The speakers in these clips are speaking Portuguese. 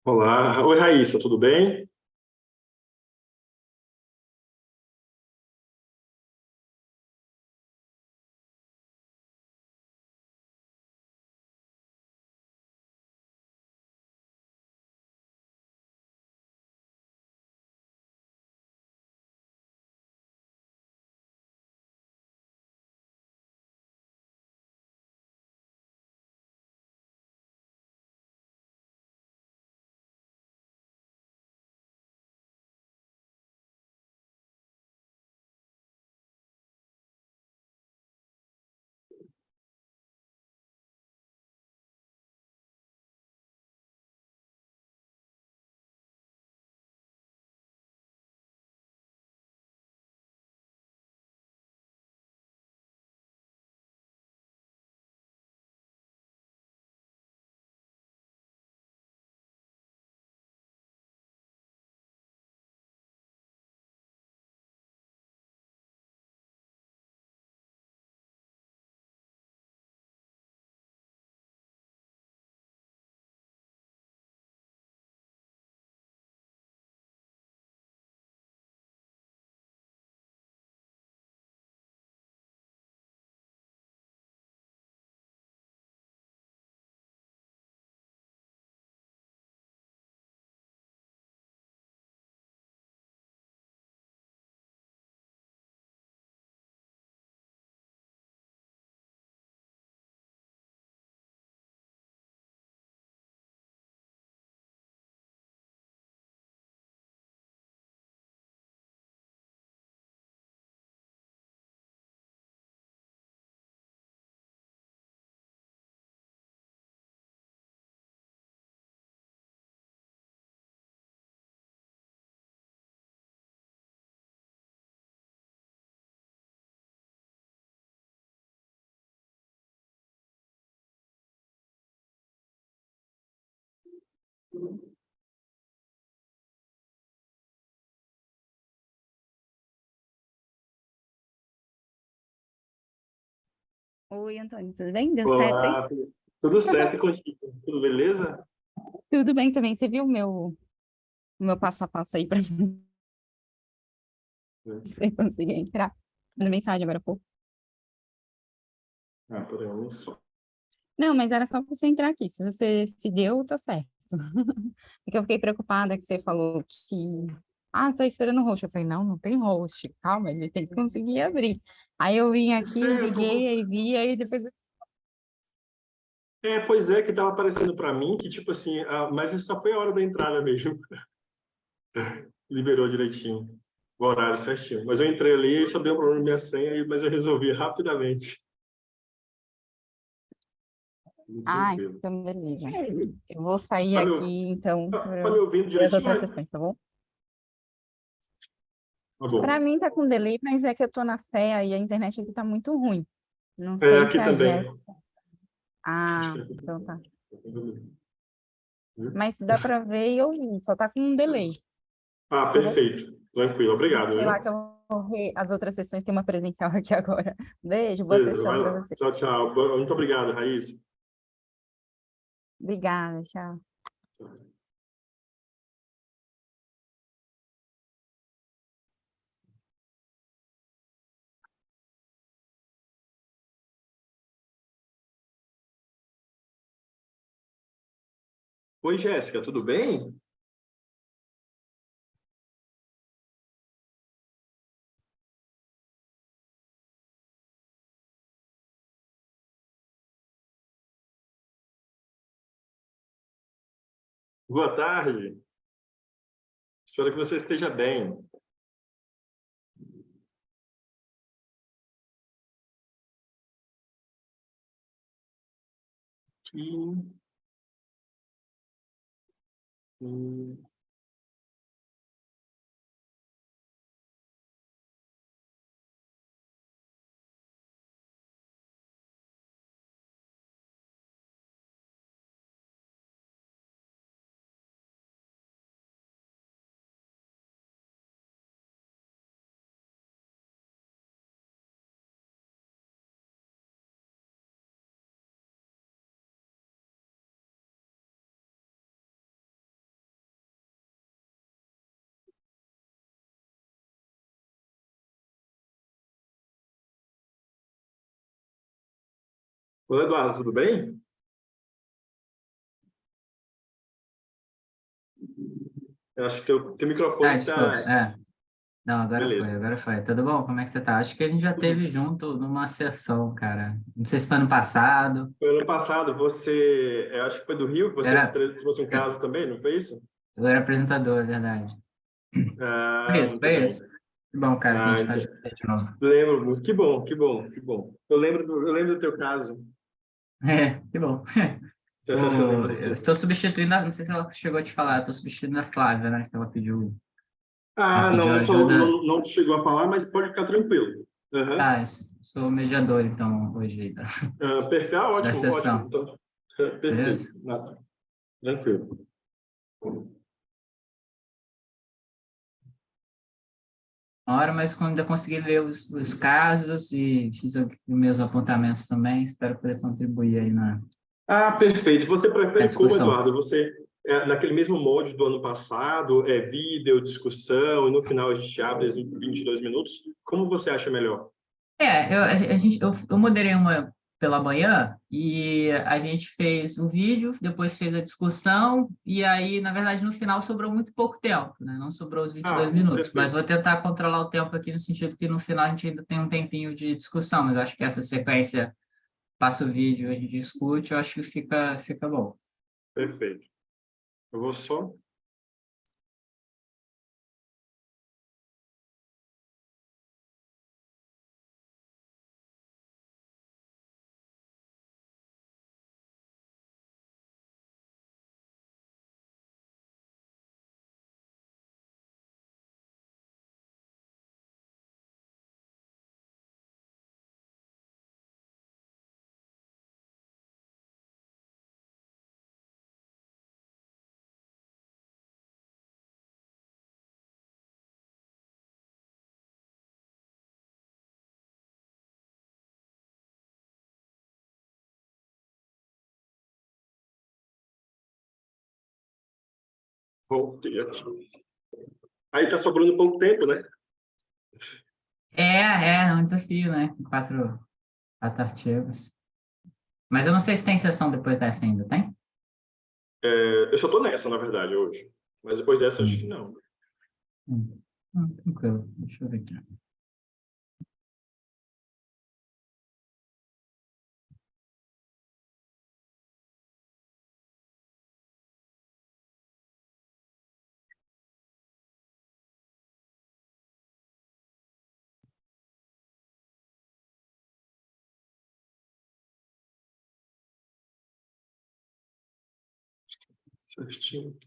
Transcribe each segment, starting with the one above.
Olá, oi Raíssa, tudo bem? Oi, Antônio, tudo bem? Deu certo, hein? Olá, tudo certo e contigo? Tudo beleza? Tudo bem também. Você viu o meu passo a passo aí para você conseguir entrar? Mandei mensagem agora há pouco. Ah, podemos só. Não, mas era só para você entrar aqui. Se você se deu, tá certo. Porque eu fiquei preocupada que você falou que. Ah, tô esperando o host. Eu falei, não, não tem host. Calma, ele tem que conseguir abrir. Aí eu vim Isso aqui, é um liguei, pouco. aí vi, aí depois. Pois é, que estava aparecendo para mim que, tipo assim, mas isso só foi a hora da entrada mesmo. Liberou direitinho, o horário certinho. Mas eu entrei ali e só deu problema na minha senha, mas eu resolvi rapidamente. Muito Ah, tranquilo. então beleza. Eu vou sair Tá me, aqui, ou- então, tá para me ouvindo ver as direitinho? outras sessões, tá bom? Tá Para bom. mim tá com delay, mas é que eu tô na fé e a internet aqui tá muito ruim. Não É, sei se aqui a também. Jéssica. Acho que Ah, é aqui então tá. também. Hum? Mas dá para ver e ouvir, só tá com um delay, Ah, tá bom? perfeito. Tranquilo. Obrigado, Deixa eu ir lá viu? que eu vou ver as outras sessões, tem uma presencial aqui agora. Beijo, boa Beleza, sessão vai para lá. você. Tchau, tchau. Muito obrigado, Raíssa. Obrigada, tchau. Oi, Jéssica, tudo bem? Boa tarde. Espero que você esteja bem. Hum, hum. Oi, Eduardo, tudo bem? Eu acho que teu microfone Desculpa. está... Não, agora foi, Beleza. agora foi. Tudo bom? Como é que você tá? Acho que a gente já teve junto numa sessão, cara. Não sei se foi ano passado. Foi ano passado, você... Eu acho que foi do Rio que você Era, trouxe um caso também, não foi isso? eu era apresentador, é verdade. Foi Ah, isso, muito foi bem. isso. Que bom, cara, que a Ah, gente tá então, junto aí de novo. lembro muito. Que bom, que bom, que bom. Eu lembro do teu caso. Que bom. Lembro Eu assim. estou substituindo, não sei se ela chegou a te falar, eu estou substituindo a Flávia, né? Que ela Ah, não, pediu não falou, ajuda. não chegou a falar, mas pode ficar tranquilo. Aham. Ah, eu sou mediador, então, hoje aí Perfeito, da ótimo, ótimo. sessão, Então, perfeito. beleza? Tranquilo. Uma hora, mas quando eu conseguir ler os casos e fiz os meus apontamentos também, espero poder contribuir aí Ah, perfeito. Você na prefere como, discussão. Eduardo? Você, naquele mesmo molde do ano passado, vídeo, discussão, e no final a gente abre os 22 minutos. Como você acha melhor? Eu moderei uma pela manhã e a gente fez o vídeo, depois fez a discussão e aí, na verdade, no final sobrou muito pouco tempo, né? Não sobrou os 22 Ah, minutos, mas perfeito. vou tentar controlar o tempo aqui no sentido que no final a gente ainda tem um tempinho de discussão, mas eu acho que essa sequência, passa o vídeo, a gente discute, eu acho que fica bom. Perfeito. Eu vou só... Voltei aqui. Aí tá sobrando pouco tempo, né? É um desafio, né? Quatro artigos. Mas eu não sei se tem sessão depois dessa ainda, tem? Eu só tô nessa, na verdade, hoje. Mas depois dessa, acho que Hum, não. Tranquilo, deixa eu ver aqui. Certinho.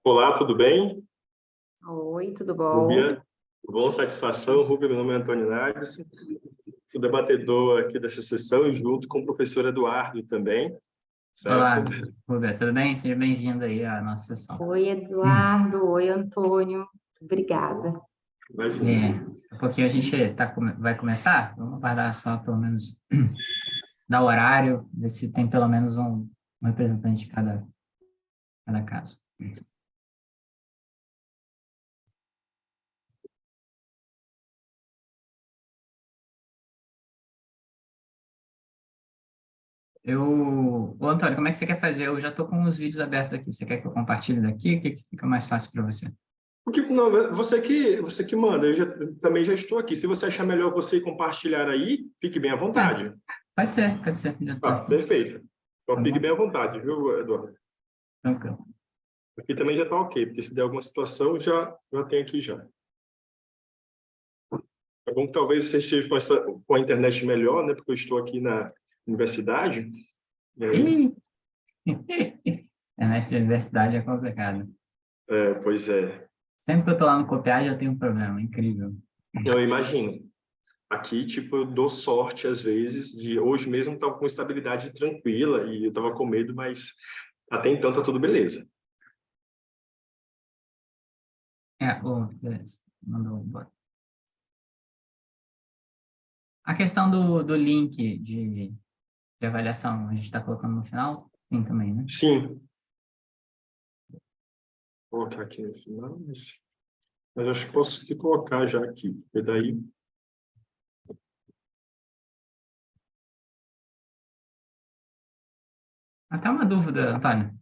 Olá, tudo bem? Oi, tudo bom? Rubia, tudo bom? Satisfação, Rubia, meu nome é Antônio Naves, sou debatedor aqui dessa sessão e junto com o professor Eduardo também, certo? Olá, Roberto, tudo bem? Seja bem-vindo aí à nossa sessão. Oi, Eduardo. Oi, Antônio. Obrigada. Imagina. Daqui a pouquinho a gente vai começar? Vamos aguardar só pelo menos dar o horário, ver se tem pelo menos um representante de cada caso. Ô, Antônio, como é que você quer fazer? Eu já estou com os vídeos abertos aqui. Você quer que eu compartilhe daqui? O que fica mais fácil para você? Porque, não, você que manda, também já estou aqui. Se você achar melhor você compartilhar aí, fique bem à É, vontade. pode ser, já estou Ah, aqui, perfeito. tá Então fique bom? bem à vontade, viu, Eduardo? Tranquilo. Aqui também já está ok, porque se der alguma situação, já tem aqui já. É bom que talvez você esteja com a internet melhor, né? Porque eu estou aqui na universidade, e aí, Ih! Internet de universidade é complicado. pois é, Sempre que eu tô lá no copiar, já tenho um problema, incrível. eu imagino. Aqui, tipo, eu dou sorte, às vezes, de hoje mesmo estava com estabilidade tranquila e eu estava com medo, mas até então tá tudo beleza. Beleza. Mandou embora. A questão do link de avaliação, a gente está colocando no final? Sim, também, né? Sim, vou colocar aqui no final, mas acho que posso aqui colocar já aqui, porque daí... Até uma dúvida, Antônio.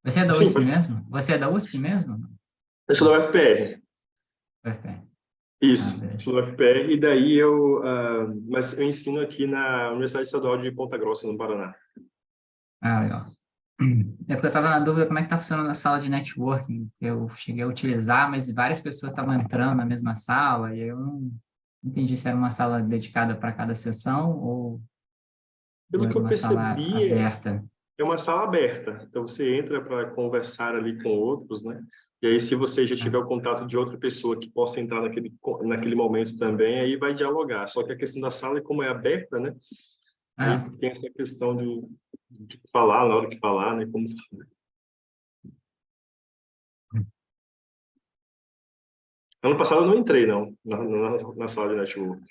Você é da Sim, USP pode... mesmo? Você é da USP mesmo? Eu sou da UFPR. UFPR. Isso, Beleza. sou da UFPR, e daí mas eu ensino aqui na Universidade Estadual de Ponta Grossa, no Paraná. Legal. É porque eu estava na dúvida como é que está funcionando a sala de networking. Eu cheguei a utilizar, mas várias pessoas estavam entrando na mesma sala, e eu não entendi se era uma sala dedicada para cada sessão ou Pelo que era eu uma sala percebi, aberta. é uma sala aberta, então você entra para conversar ali com outros, né? E aí, se você já tiver o contato de outra pessoa que possa entrar naquele momento também, aí vai dialogar. Só que a questão da sala, como é aberta, né? Aí Ah, tem essa questão de falar na hora que falar, né? Como... Ano passado eu não entrei, não, na sala de network.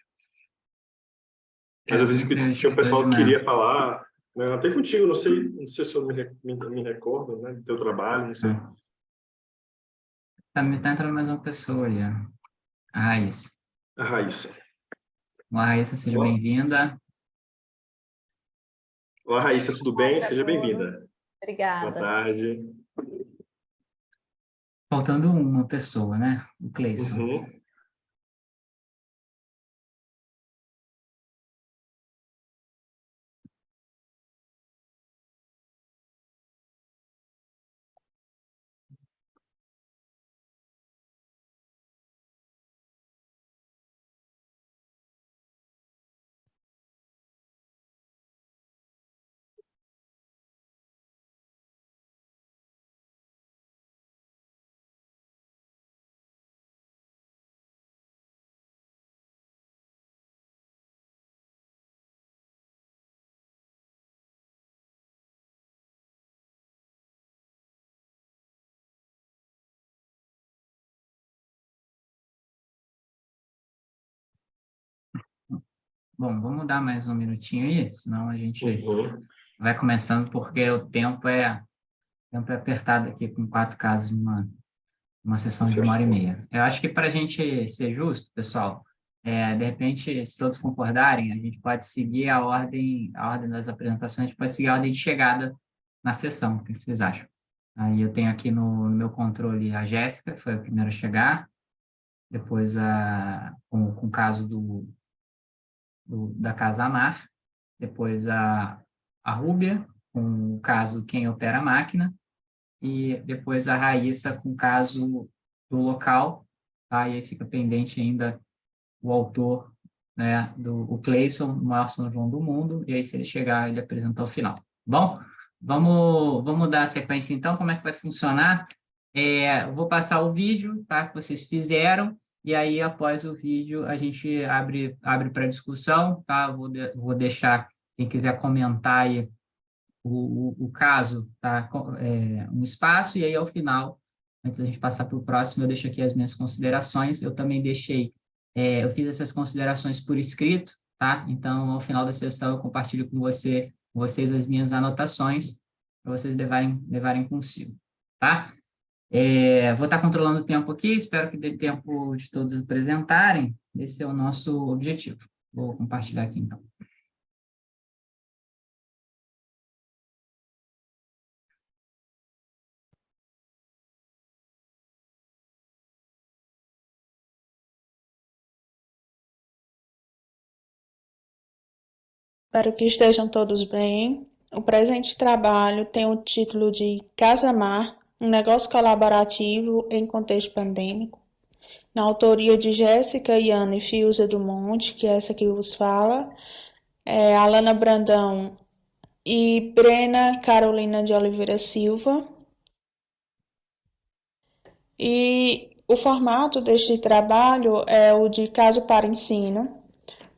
Mas eu eu vi sempre que tinha um vejo pessoal que na. queria falar, né? Até contigo, não sei se eu me recordo, né? Do teu trabalho, não sei. Tá entrando mais uma pessoa ali, ó. A Raíssa. A Raíssa. Olá, Raíssa, seja Olá, bem-vinda. olá, Raíssa, tudo bem? Para Seja bem-vinda. todos. Boa Obrigada. tarde. Faltando uma pessoa, né? O Cleison. Uhum. Bom, vamos dar mais um minutinho aí, senão a gente Uhum. vai começando, porque o tempo é apertado aqui com 4 casos numa sessão de 1h30. Eu acho que para a gente ser justo, pessoal, de repente, se todos concordarem, a gente pode seguir a ordem das apresentações, a gente pode seguir a ordem de chegada na sessão. O que vocês acham? Aí eu tenho aqui no meu controle a Jéssica, que foi a primeira a chegar, depois com o caso da Casa Amar, depois a Rúbia, com o caso Quem Opera a Máquina, e depois a Raíssa com o caso do local, tá? E aí fica pendente ainda o autor, né, o Cleison, o maior São João do mundo, e aí se ele chegar, ele apresenta ao final. Bom, vamos dar a sequência então, como é que vai funcionar? Eu vou passar o vídeo, tá, que vocês fizeram, e aí após o vídeo a gente abre para discussão, tá? Vou deixar quem quiser comentar aí o caso, tá? Um espaço, e aí ao final, antes da gente passar para o próximo, eu deixo aqui as minhas considerações. Eu também eu fiz essas considerações por escrito, tá? Então, ao final da sessão, eu compartilho com vocês as minhas anotações, para vocês levarem consigo, tá? Vou estar controlando o tempo aqui, espero que dê tempo de todos apresentarem. Esse é o nosso objetivo. Vou compartilhar aqui, então. Espero que estejam todos bem. O presente trabalho tem o título de Casa Mar, um negócio colaborativo em contexto pandêmico, na autoria de Jéssica Yane Fiuza do Monte, que é essa que vos fala, Alana Brandão e Brena Carolina de Oliveira Silva. E o formato deste trabalho é o de caso para ensino,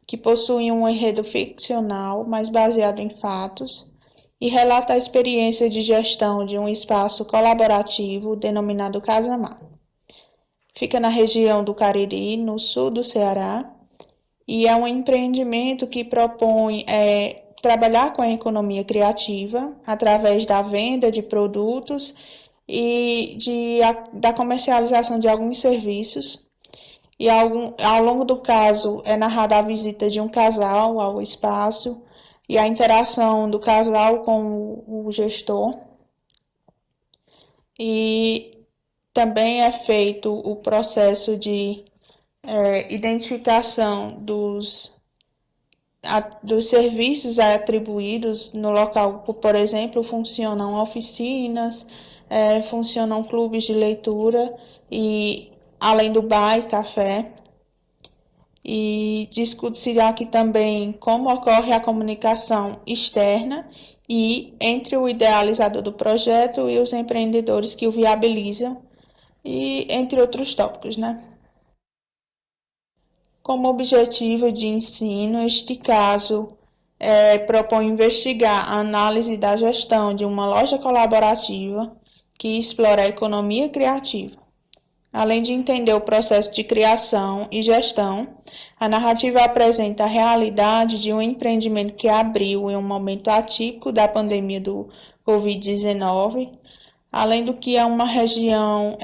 que possui um enredo ficcional, mas baseado em fatos, e relata a experiência de gestão de um espaço colaborativo denominado Casa Mar. Fica na região do Cariri, no sul do Ceará, e é um empreendimento que propõe trabalhar com a economia criativa através da venda de produtos e da comercialização de alguns serviços. E ao longo do caso é narrada a visita de um casal ao espaço e a interação do casal com o gestor. E também é feito o processo de identificação dos serviços atribuídos no local. Por exemplo, funcionam oficinas, funcionam clubes de leitura, e além do bar e café. E discute-se aqui também como ocorre a comunicação externa e entre o idealizador do projeto e os empreendedores que o viabilizam, e entre outros tópicos, né? Como objetivo de ensino, este caso propõe investigar a análise da gestão de uma loja colaborativa que explora a economia criativa. Além de entender o processo de criação e gestão, a narrativa apresenta a realidade de um empreendimento que abriu em um momento atípico da pandemia do Covid-19, além do que é uma região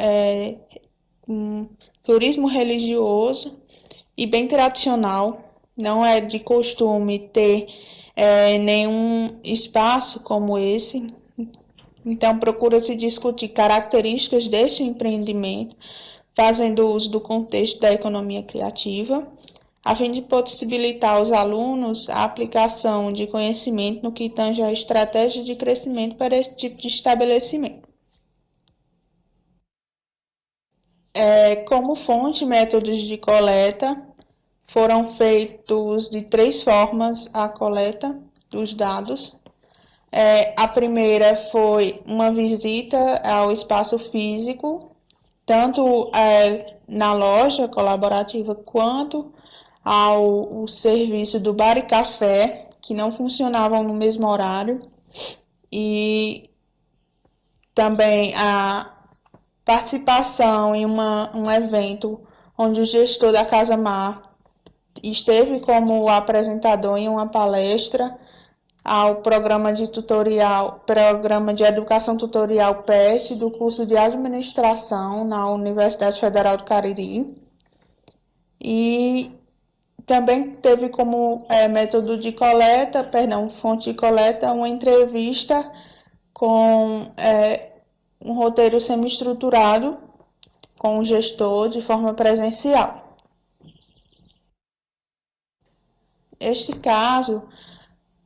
turismo religioso e bem tradicional. Não é de costume ter nenhum espaço como esse. Então, procura-se discutir características deste empreendimento, fazendo uso do contexto da economia criativa, a fim de possibilitar aos alunos a aplicação de conhecimento no que tange a estratégia de crescimento para esse tipo de estabelecimento. Como fonte, métodos de coleta, foram feitos de 3 formas a coleta dos dados. A primeira foi uma visita ao espaço físico, tanto na loja colaborativa quanto ao serviço do bar e café, que não funcionavam no mesmo horário, e também a participação em um evento onde o gestor da Casa Mar esteve como apresentador em uma palestra ao programa de educação tutorial PET do curso de administração na Universidade Federal do Cariri. E também teve como fonte de coleta, uma entrevista com um roteiro semi-estruturado com o gestor de forma presencial. Este caso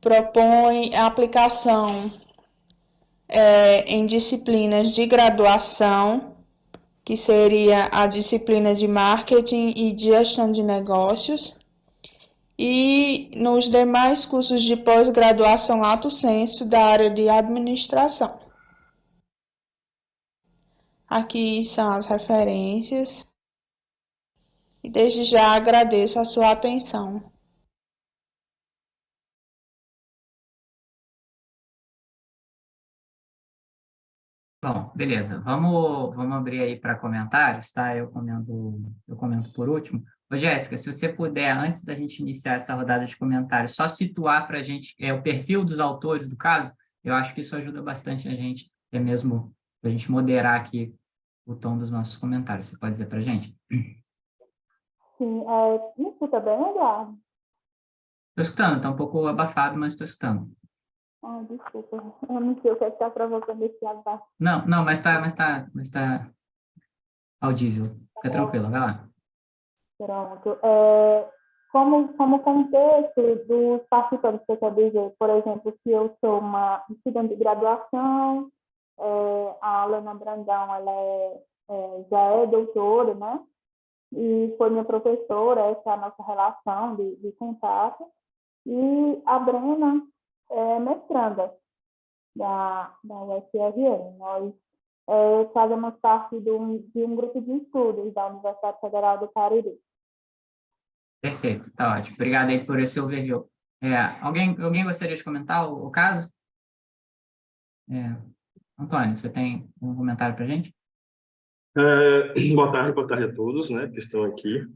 propõe a aplicação em disciplinas de graduação, que seria a disciplina de marketing e de gestão de negócios, e nos demais cursos de pós-graduação lato sensu da área de administração. Aqui são as referências, e desde já agradeço a sua atenção. Bom, beleza. Vamos abrir aí para comentários, tá? Eu comento por último. Ô, Jéssica, se você puder, antes da gente iniciar essa rodada de comentários, só situar para a gente o perfil dos autores do caso, eu acho que isso ajuda bastante a gente, até mesmo para a gente moderar aqui o tom dos nossos comentários. Você pode dizer para a gente? Sim, me escuta bem, Eduardo? Estou escutando, está um pouco abafado, mas estou escutando. Desculpa, eu não sei o que está provocando esse abafo. Não, mas tá audível. Fica tranquila, vai lá. Pronto. como contexto dos participantes, você quer dizer, por exemplo, que eu sou uma estudante de graduação, a Alana Brandão, já é doutora, né? E foi minha professora, essa é a nossa relação de contato. E a Brena é mestranda da UFRN. Nós fazemos parte de um grupo de estudos da Universidade Federal do Cariri. Perfeito, tá ótimo. Obrigado aí por esse overview. Alguém gostaria de comentar o caso? Antônio, você tem um comentário para a gente? Boa tarde a todos, né, que estão aqui.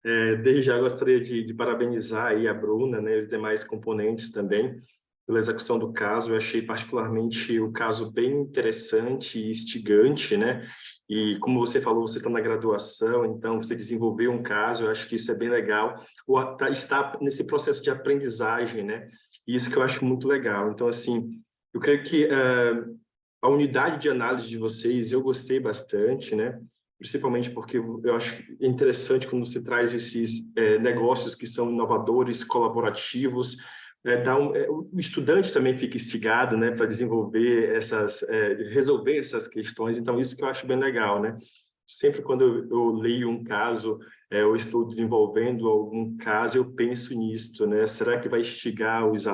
Desde já gostaria de parabenizar aí a Bruna, né, e os demais componentes também, pela execução do caso. Eu achei particularmente o caso bem interessante e instigante, né? E como você falou, você está na graduação, então você desenvolveu um caso, eu acho que isso é bem legal. Está nesse processo de aprendizagem, né? Isso que eu acho muito legal. Então, assim, eu creio que a unidade de análise de vocês, eu gostei bastante, né? Principalmente porque eu acho interessante quando você traz esses negócios que são inovadores, colaborativos, o estudante também fica instigado, né, para desenvolver resolver essas questões. Então, isso que eu acho bem legal, né? Sempre quando eu leio um caso, eu estou desenvolvendo algum caso, eu penso nisto, né? Será que vai instigar os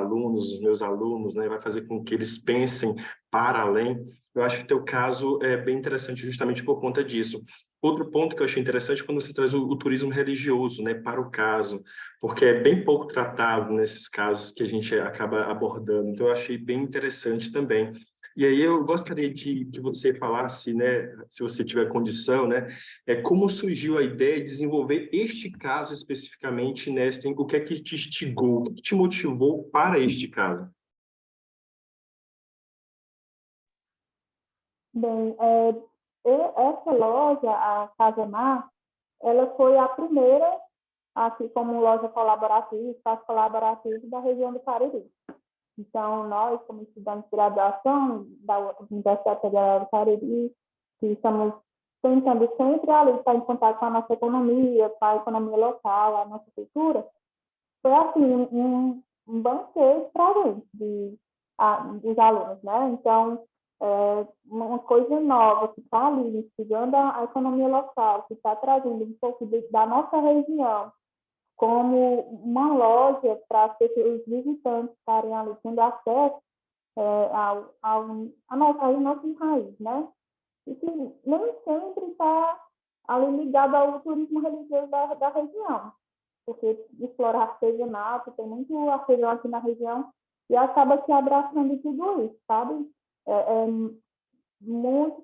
meus alunos, né? Vai fazer com que eles pensem para além? Eu acho que teu caso é bem interessante justamente por conta disso. Outro ponto que eu achei interessante é quando você traz o turismo religioso, né, para o caso, porque é bem pouco tratado nesses casos que a gente acaba abordando. Então, eu achei bem interessante também. E aí eu gostaria que você falasse, né, se você tiver condição, né, como surgiu a ideia de desenvolver este caso especificamente, né, o que é que te instigou, o que te motivou para este caso? Bem, essa loja, a Casa Mar, ela foi a primeira, aqui como loja colaborativa, espaço colaborativo da região do Cariri. Então, nós, como estudantes de graduação da Universidade Federal do Cariri, que estamos tentando sempre ali estar em contato com a nossa economia, com a economia local, a nossa cultura, foi assim, um banquete para a gente, dos alunos, né? Então, uma coisa nova que está ali, instigando a economia local, que está trazendo um pouco da nossa região, como uma loja para os visitantes estarem ali tendo acesso à nossa raiz, né? E que nem sempre está ali ligado ao turismo religioso da região, porque explorar artesanato, tem muito artesanato aqui na região, e acaba se abraçando tudo isso, sabe? É muita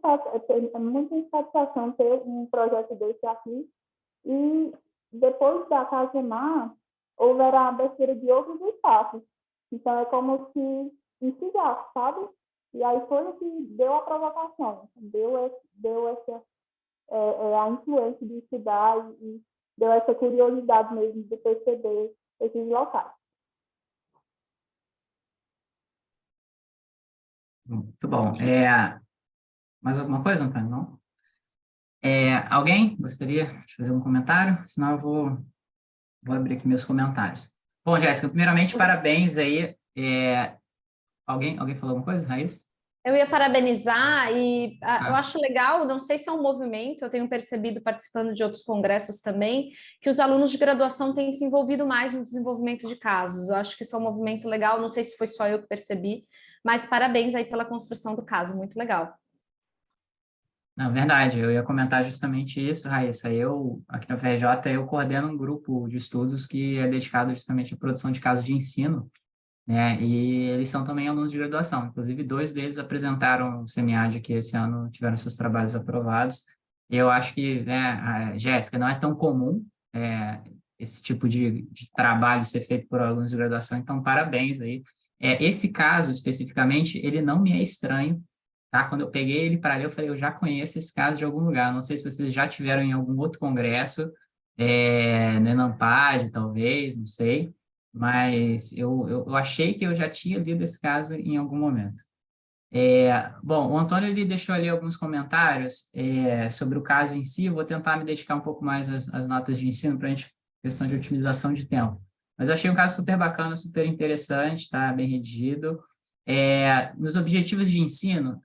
satisfação ter um projeto desse aqui. E depois da Casemar, houver a abertura de outros espaços. Então, é como se instigasse, sabe? E aí foi o que deu a provocação, deu essa, a influência de estudar e deu essa curiosidade mesmo de perceber esses locais. Muito bom. Mais alguma coisa, Antônio? Não? Alguém gostaria de fazer um comentário? Senão eu vou abrir aqui meus comentários. Bom, Jéssica, primeiramente, parabéns aí. Alguém falou alguma coisa, Raíssa? Eu ia parabenizar eu acho legal, não sei se é um movimento, eu tenho percebido participando de outros congressos também, que os alunos de graduação têm se envolvido mais no desenvolvimento de casos. Eu acho que isso é um movimento legal, não sei se foi só eu que percebi, mas parabéns aí pela construção do caso, muito legal. Não, verdade, eu ia comentar justamente isso, Raíssa. Eu, aqui na FRJ, eu coordeno um grupo de estudos que é dedicado justamente à produção de casos de ensino, né? E eles são também alunos de graduação. Inclusive, 2 deles apresentaram o SEMIAD aqui esse ano, tiveram seus trabalhos aprovados. E eu acho que, né, Jéssica, não é tão comum esse tipo de trabalho ser feito por alunos de graduação, então parabéns aí. Esse caso, especificamente, ele não me é estranho, tá? Quando eu peguei ele para ler, eu falei, eu já conheço esse caso de algum lugar. Não sei se vocês já tiveram em algum outro congresso, no Enampad, talvez, não sei. Mas eu achei que eu já tinha lido esse caso em algum momento. Bom, o Antônio ele deixou ali alguns comentários sobre o caso em si. Eu vou tentar me dedicar um pouco mais às notas de ensino para a gente questão de otimização de tempo. Mas eu achei um caso super bacana, super interessante, tá bem redigido. Nos objetivos de ensino,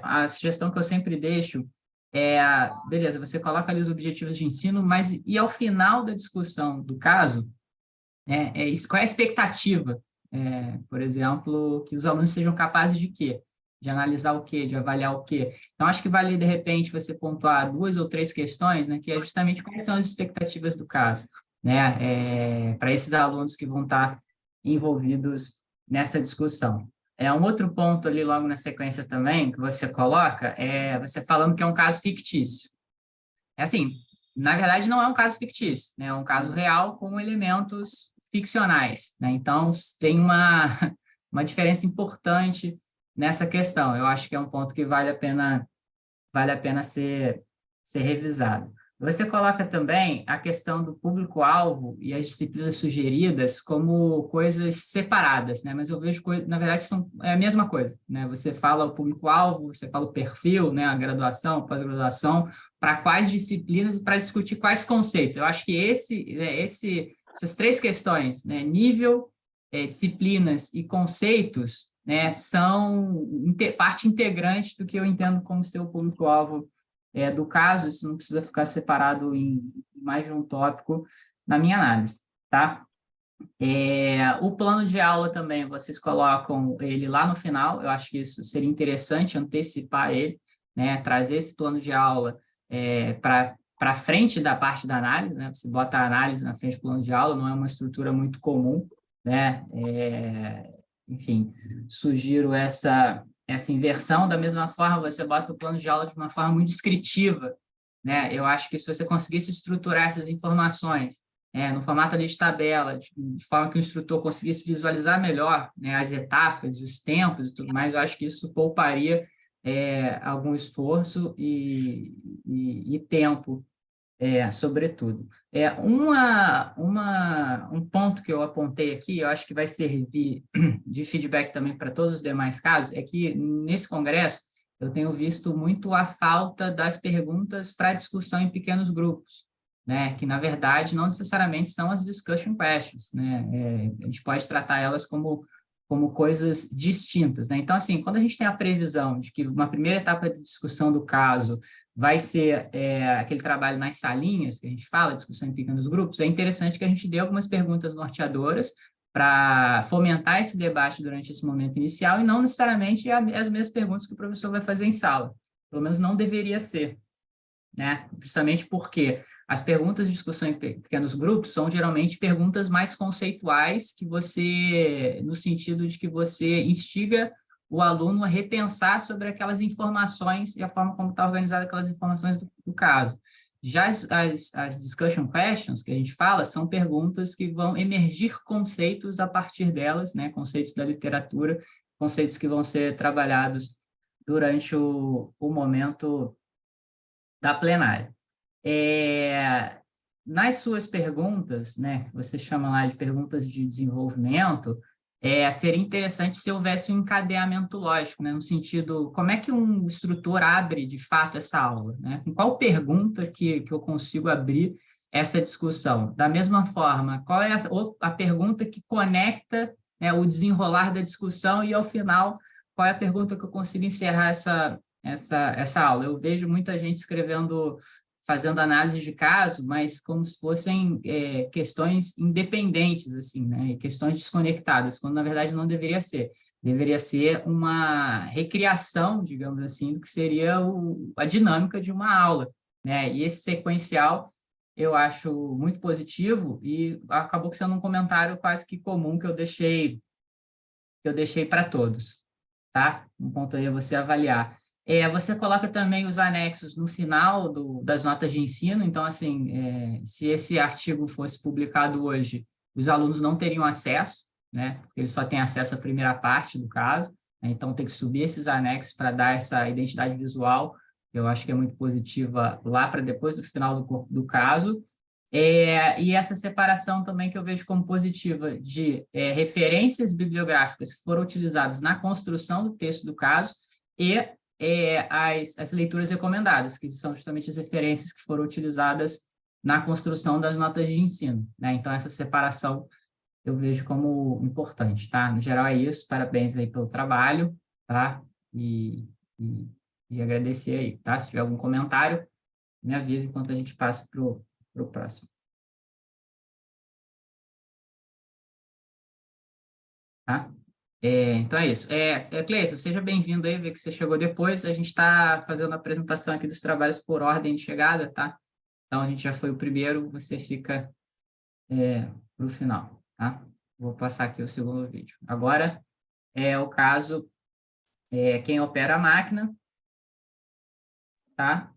a sugestão que eu sempre deixo beleza, você coloca ali os objetivos de ensino, mas e ao final da discussão do caso, qual é a expectativa? Por exemplo, que os alunos sejam capazes de quê? De analisar o quê? De avaliar o quê? Então, acho que vale, de repente, você pontuar 2 ou 3 questões, né, que é justamente quais são as expectativas do caso, né, para esses alunos que vão estar envolvidos nessa discussão. Um outro ponto ali, logo na sequência também, que você coloca, você falando que é um caso fictício. Assim, na verdade, não é um caso fictício, né? É um caso real com elementos ficcionais, né? Então, tem uma diferença importante nessa questão. Eu acho que é um ponto que vale a pena ser revisado. Você coloca também a questão do público-alvo e as disciplinas sugeridas como coisas separadas, né? Mas eu vejo, na verdade, é a mesma coisa, né? Você fala o público-alvo, você fala o perfil, né? A graduação, a pós-graduação, para quais disciplinas e para discutir quais conceitos. Eu acho que essas 3 questões, né? Nível, disciplinas e conceitos, né? São parte integrante do que eu entendo como ser o público-alvo do caso. Isso não precisa ficar separado em mais de um tópico na minha análise, tá? O plano de aula também, vocês colocam ele lá no final. Eu acho que isso seria interessante, antecipar ele, né? Trazer esse plano de aula para frente da parte da análise, né? Você bota a análise na frente do plano de aula, não é uma estrutura muito comum, né? Enfim, sugiro essa inversão. Da mesma forma, você bota o plano de aula de uma forma muito descritiva, né? Eu acho que se você conseguisse estruturar essas informações no formato ali de tabela, de forma que o instrutor conseguisse visualizar melhor, né, as etapas, os tempos e tudo mais, eu acho que isso pouparia algum esforço e tempo, sobretudo. Um ponto que eu apontei aqui, eu acho que vai servir de feedback também para todos os demais casos, é que nesse congresso eu tenho visto muito a falta das perguntas para discussão em pequenos grupos, né, que na verdade não necessariamente são as discussion questions, né, a gente pode tratar elas como coisas distintas, né? Então, assim, quando a gente tem a previsão de que uma primeira etapa de discussão do caso vai ser aquele trabalho nas salinhas, que a gente fala, discussão em pequenos grupos, é interessante que a gente dê algumas perguntas norteadoras para fomentar esse debate durante esse momento inicial e não necessariamente as mesmas perguntas que o professor vai fazer em sala. Pelo menos não deveria ser, né? Justamente porque as perguntas de discussão em pequenos grupos são geralmente perguntas mais conceituais, no sentido de que você instiga o aluno a repensar sobre aquelas informações e a forma como está organizada aquelas informações do caso. Já as discussion questions, que a gente fala, são perguntas que vão emergir conceitos a partir delas, né? Conceitos da literatura, conceitos que vão ser trabalhados durante o momento da plenária. Nas suas perguntas, né, que você chama lá de perguntas de desenvolvimento, seria interessante se houvesse um encadeamento lógico, né, no sentido, como é que um instrutor abre, de fato, essa aula, né? Com qual pergunta que eu consigo abrir essa discussão? Da mesma forma, qual é a pergunta que conecta, né, o desenrolar da discussão e, ao final, qual é a pergunta que eu consigo encerrar essa aula? Eu vejo muita gente fazendo análise de caso, mas como se fossem questões independentes, assim, né? Questões desconectadas, quando na verdade não deveria ser. Deveria ser uma recriação, digamos assim, do que seria a dinâmica de uma aula, né? E esse sequencial eu acho muito positivo e acabou sendo um comentário quase que comum que eu deixei para todos, tá? Um ponto aí é você avaliar. Você coloca também os anexos no final das notas de ensino. Então, assim, se esse artigo fosse publicado hoje, os alunos não teriam acesso, né? Porque eles só têm acesso à primeira parte do caso, né? Então tem que subir esses anexos para dar essa identidade visual. Eu acho que é muito positiva lá para depois do final do caso. E essa separação também que eu vejo como positiva de referências bibliográficas que foram utilizadas na construção do texto do caso e as leituras recomendadas, que são justamente as referências que foram utilizadas na construção das notas de ensino, né? Então, essa separação eu vejo como importante, tá? No geral é isso, parabéns aí pelo trabalho, tá? E agradecer aí, tá? Se tiver algum comentário, me avise enquanto a gente passa para o próximo. Tá? Então é isso. Cleison, seja bem-vindo aí, ver que você chegou depois. A gente está fazendo a apresentação aqui dos trabalhos por ordem de chegada, tá? Então, a gente já foi o primeiro, você fica para o final, tá? Vou passar aqui o segundo vídeo. Agora é o caso, quem opera a máquina, tá?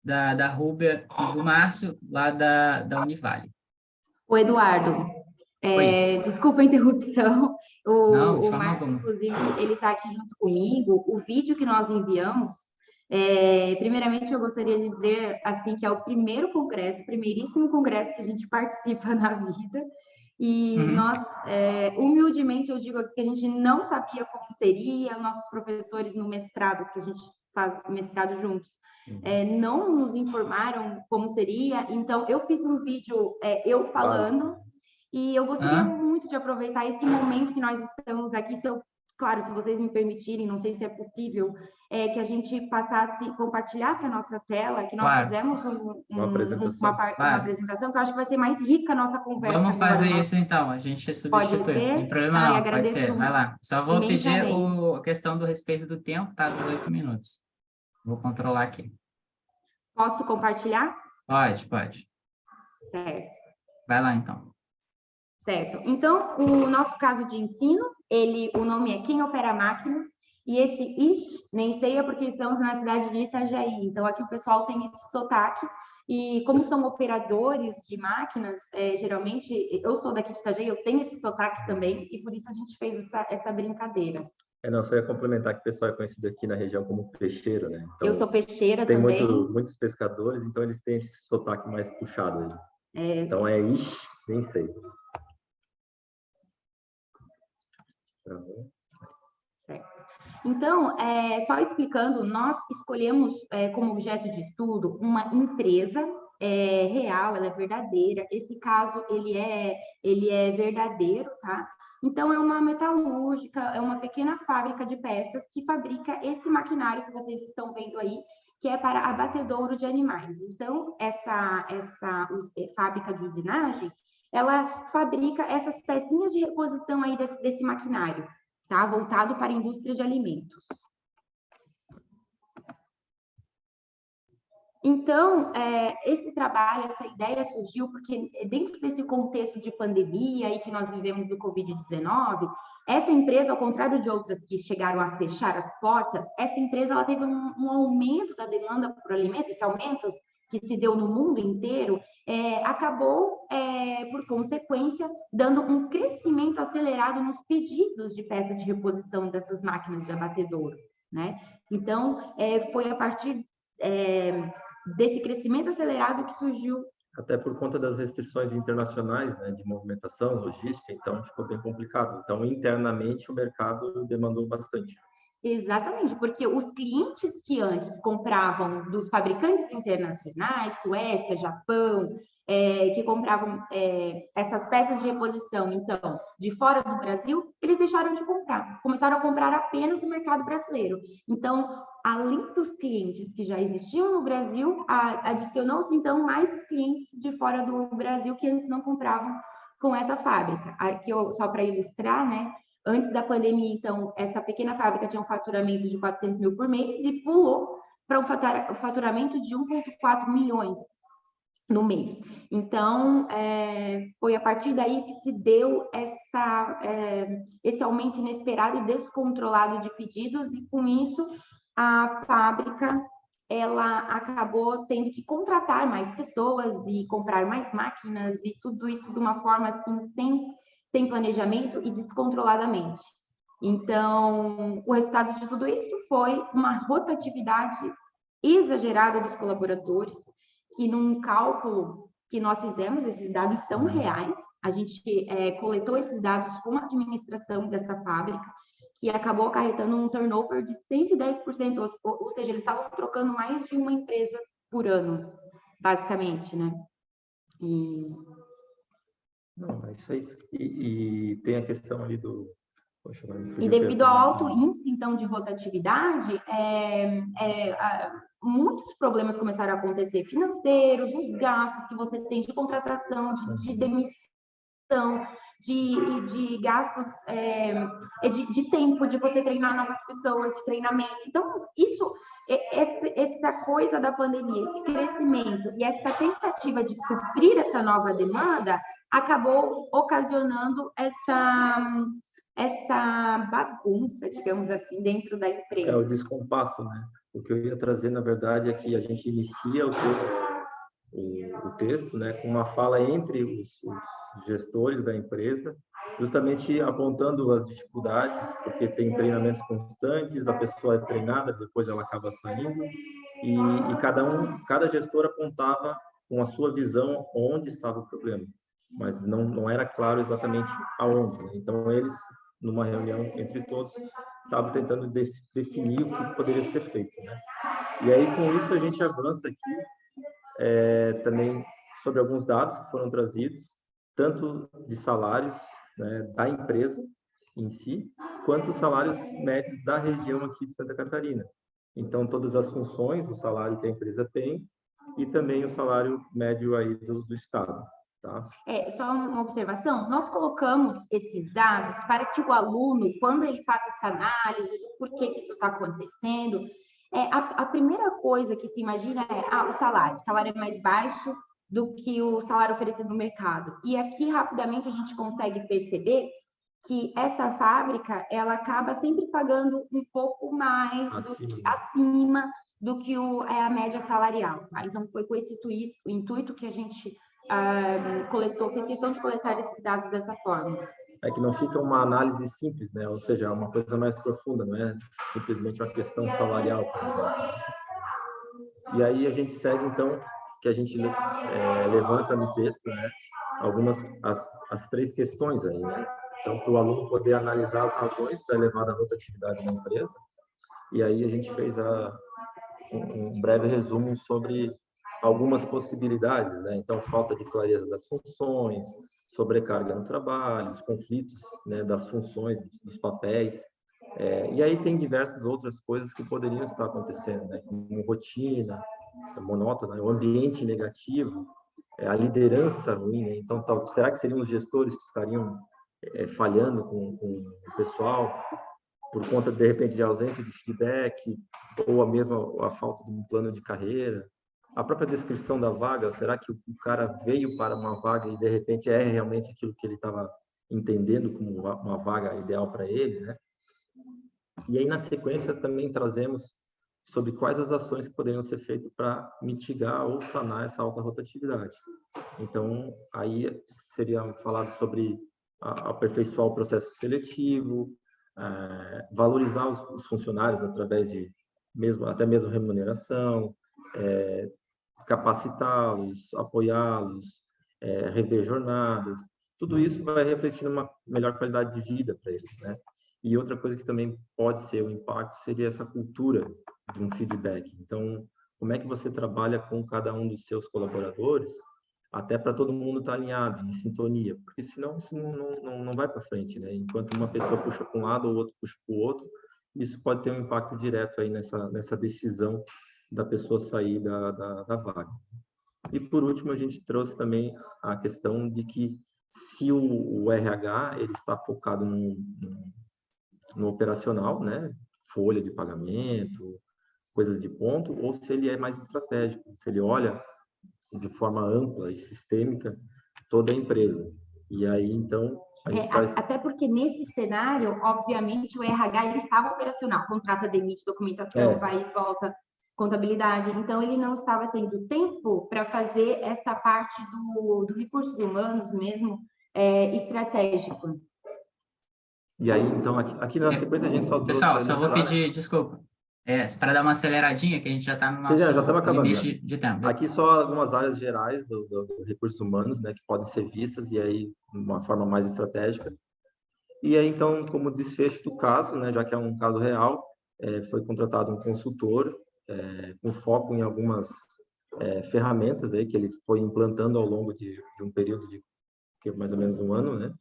Da Rúbia e do Márcio, lá da Univale. O Eduardo, Oi. desculpa a interrupção. Não, de O forma Márcio, alguma. inclusive, ele está aqui junto comigo. O vídeo que nós enviamos, primeiramente eu gostaria de dizer assim que é o primeiríssimo congresso que a gente participa na vida. E nós, humildemente, eu digo aqui que a gente não sabia como seria, nossos professores no mestrado, que a gente faz mestrado juntos, não nos informaram como seria. Então, eu fiz um vídeo eu falando, e eu gostaria muito de aproveitar esse momento que nós estamos aqui, claro, se vocês me permitirem, não sei se é possível, que a gente compartilhasse a nossa tela, que nós fizemos uma apresentação, que eu acho que vai ser mais rica a nossa conversa. Vamos fazer isso então, a gente substitui. Pode ser? Não tem problema não, pode ser, vai lá. Só vou pedir a questão do respeito do tempo, tá? Dos 8 minutos. Vou controlar aqui. Posso compartilhar? Pode. Certo. Vai lá então. Certo. Então, o nosso caso de ensino, o nome é Quem Opera a Máquina, e esse nem sei é porque estamos na cidade de Itajaí. Então, aqui o pessoal tem esse sotaque, e como são operadores de máquinas, geralmente, eu sou daqui de Itajaí, eu tenho esse sotaque também, e por isso a gente fez essa brincadeira. Não, só ia complementar que o pessoal é conhecido aqui na região como peixeiro, né? Então, eu sou peixeira tem também. Muitos pescadores, então eles têm esse sotaque mais puxado aí. Então nem sei. Certo. Então, só explicando, nós escolhemos como objeto de estudo uma empresa real, ela é verdadeira. Esse caso, ele é verdadeiro, tá? Então, é uma metalúrgica, é uma pequena fábrica de peças que fabrica esse maquinário que vocês estão vendo aí, que é para abatedouro de animais. Então, essa fábrica de usinagem, ela fabrica essas pecinhas de reposição aí desse maquinário, tá? Voltado para a indústria de alimentos. Então, esse trabalho, essa ideia surgiu porque dentro desse contexto de pandemia e que nós vivemos do Covid-19, essa empresa, ao contrário de outras que chegaram a fechar as portas, essa empresa ela teve um aumento da demanda por alimentos, esse aumento que se deu no mundo inteiro, acabou, por consequência, dando um crescimento acelerado nos pedidos de peças de reposição dessas máquinas de abatedouro, né? Então, foi a partir desse crescimento acelerado que surgiu. Até por conta das restrições internacionais, né, de movimentação, logística, então ficou bem complicado. Então, internamente, o mercado demandou bastante. Exatamente, porque os clientes que antes compravam dos fabricantes internacionais, Suécia, Japão, que compravam essas peças de reposição, então, de fora do Brasil, eles deixaram de comprar, começaram a comprar apenas no mercado brasileiro. Então, além dos clientes que já existiam no Brasil, adicionou-se, então, mais os clientes de fora do Brasil que antes não compravam com essa fábrica. Aqui, só para ilustrar, né? Antes da pandemia, então, essa pequena fábrica tinha um faturamento de 400 mil por mês e pulou para um faturamento de 1,4 milhões no mês. Então, foi a partir daí que se deu esse aumento inesperado e descontrolado de pedidos, e com isso a fábrica ela acabou tendo que contratar mais pessoas e comprar mais máquinas, e tudo isso de uma forma assim, sem planejamento e descontroladamente. Então, o resultado de tudo isso foi uma rotatividade exagerada dos colaboradores, que num cálculo que nós fizemos, esses dados são reais, a gente coletou esses dados com a administração dessa fábrica, que acabou acarretando um turnover de 110%, ou seja, eles estavam trocando mais de uma empresa por ano, basicamente, né? E Não, é isso aí. E tem a questão ali do... Poxa, agora me E fugiu o que eu ia devido ao alto perguntar. índice, então, de rotatividade, muitos problemas começaram a acontecer financeiros, os gastos que você tem de contratação, de demissão, de gastos de tempo, de você treinar novas pessoas, de treinamento. Então, essa coisa da pandemia, esse crescimento e essa tentativa de suprir essa nova demanda acabou ocasionando essa bagunça, digamos assim, dentro da É empresa. o descompasso, né? O que eu ia trazer, na verdade, é que a gente inicia o texto, né, com uma fala entre os gestores da empresa, justamente apontando as dificuldades, porque tem treinamentos constantes, a pessoa é treinada, depois ela acaba saindo, e cada gestor apontava com a sua visão onde estava o problema, mas não era claro exatamente aonde, né? Então, eles, numa reunião entre todos, estavam tentando definir o que poderia ser feito, né? E aí, com isso, a gente avança aqui também sobre alguns dados que foram trazidos, tanto de salários, né, da empresa em si, quanto os salários médios da região aqui de Santa Catarina. Então, todas as funções, o salário que a empresa tem e também o salário médio aí do estado. Tá? Só uma observação, nós colocamos esses dados para que o aluno, quando ele faça essa análise do porquê que isso está acontecendo, a primeira coisa que se imagina é o salário é mais baixo do que o salário oferecido no mercado. E aqui, rapidamente, a gente consegue perceber que essa fábrica, ela acaba sempre pagando um pouco mais acima do que a média salarial. Tá? Então, foi com esse intuito que a gente fez questão de coletar esses dados dessa forma. É que não fica uma análise simples, né? Ou seja, é uma coisa mais profunda, não é simplesmente uma questão salarial, por exemplo. E aí a gente segue, então, que a gente levanta no texto, né, as três questões aí, né? Então, para o aluno poder analisar as razões da elevada rotatividade na empresa, e aí a gente fez um breve resumo sobre algumas possibilidades, né? Então, falta de clareza das funções, sobrecarga no trabalho, os conflitos, né, das funções, dos papéis. E aí tem diversas outras coisas que poderiam estar acontecendo, né? Como rotina monótona, o ambiente negativo, a liderança ruim, né? Então, será que seriam os gestores que estariam falhando com o pessoal por conta, de repente, de ausência de feedback ou a falta de um plano de carreira? A própria descrição da vaga, será que o cara veio para uma vaga e, de repente, é realmente aquilo que ele estava entendendo como uma vaga ideal para ele, né? E aí, na sequência, também trazemos sobre quais as ações que poderiam ser feitas para mitigar ou sanar essa alta rotatividade. Então, aí seria falado sobre aperfeiçoar o processo seletivo, valorizar os funcionários através de até mesmo remuneração, capacitá-los, apoiá-los, rever jornadas. Tudo isso vai refletir numa melhor qualidade de vida para eles, né? E outra coisa que também pode ser um impacto seria essa cultura de um feedback. Então, como é que você trabalha com cada um dos seus colaboradores, até para todo mundo estar alinhado, em sintonia, porque senão isso não vai para frente, né? Enquanto uma pessoa puxa para um lado ou o outro puxa para o outro, isso pode ter um impacto direto aí nessa decisão da pessoa sair da vaga. E por último, a gente trouxe também a questão de que se o RH ele está focado no operacional, né? Folha de pagamento, coisas de ponto, ou se ele é mais estratégico, se ele olha de forma ampla e sistêmica toda a empresa. E aí, então, a gente traz... Até porque nesse cenário, obviamente, o RH ele estava operacional, contrata, demite, documentação, vai e volta, contabilidade. Então, ele não estava tendo tempo para fazer essa parte do recursos humanos mesmo, estratégico. E aí, então, aqui na sequência a gente só trouxe... Pessoal, só vou pedir desculpa. para dar uma aceleradinha, que a gente já está no nosso limite de tempo. Aqui só algumas áreas gerais do recursos humanos, né, que podem ser vistas, e aí de uma forma mais estratégica. E aí, então, como desfecho do caso, né, já que é um caso real, foi contratado um consultor com foco em algumas ferramentas aí que ele foi implantando ao longo de um período de mais ou menos um ano, né?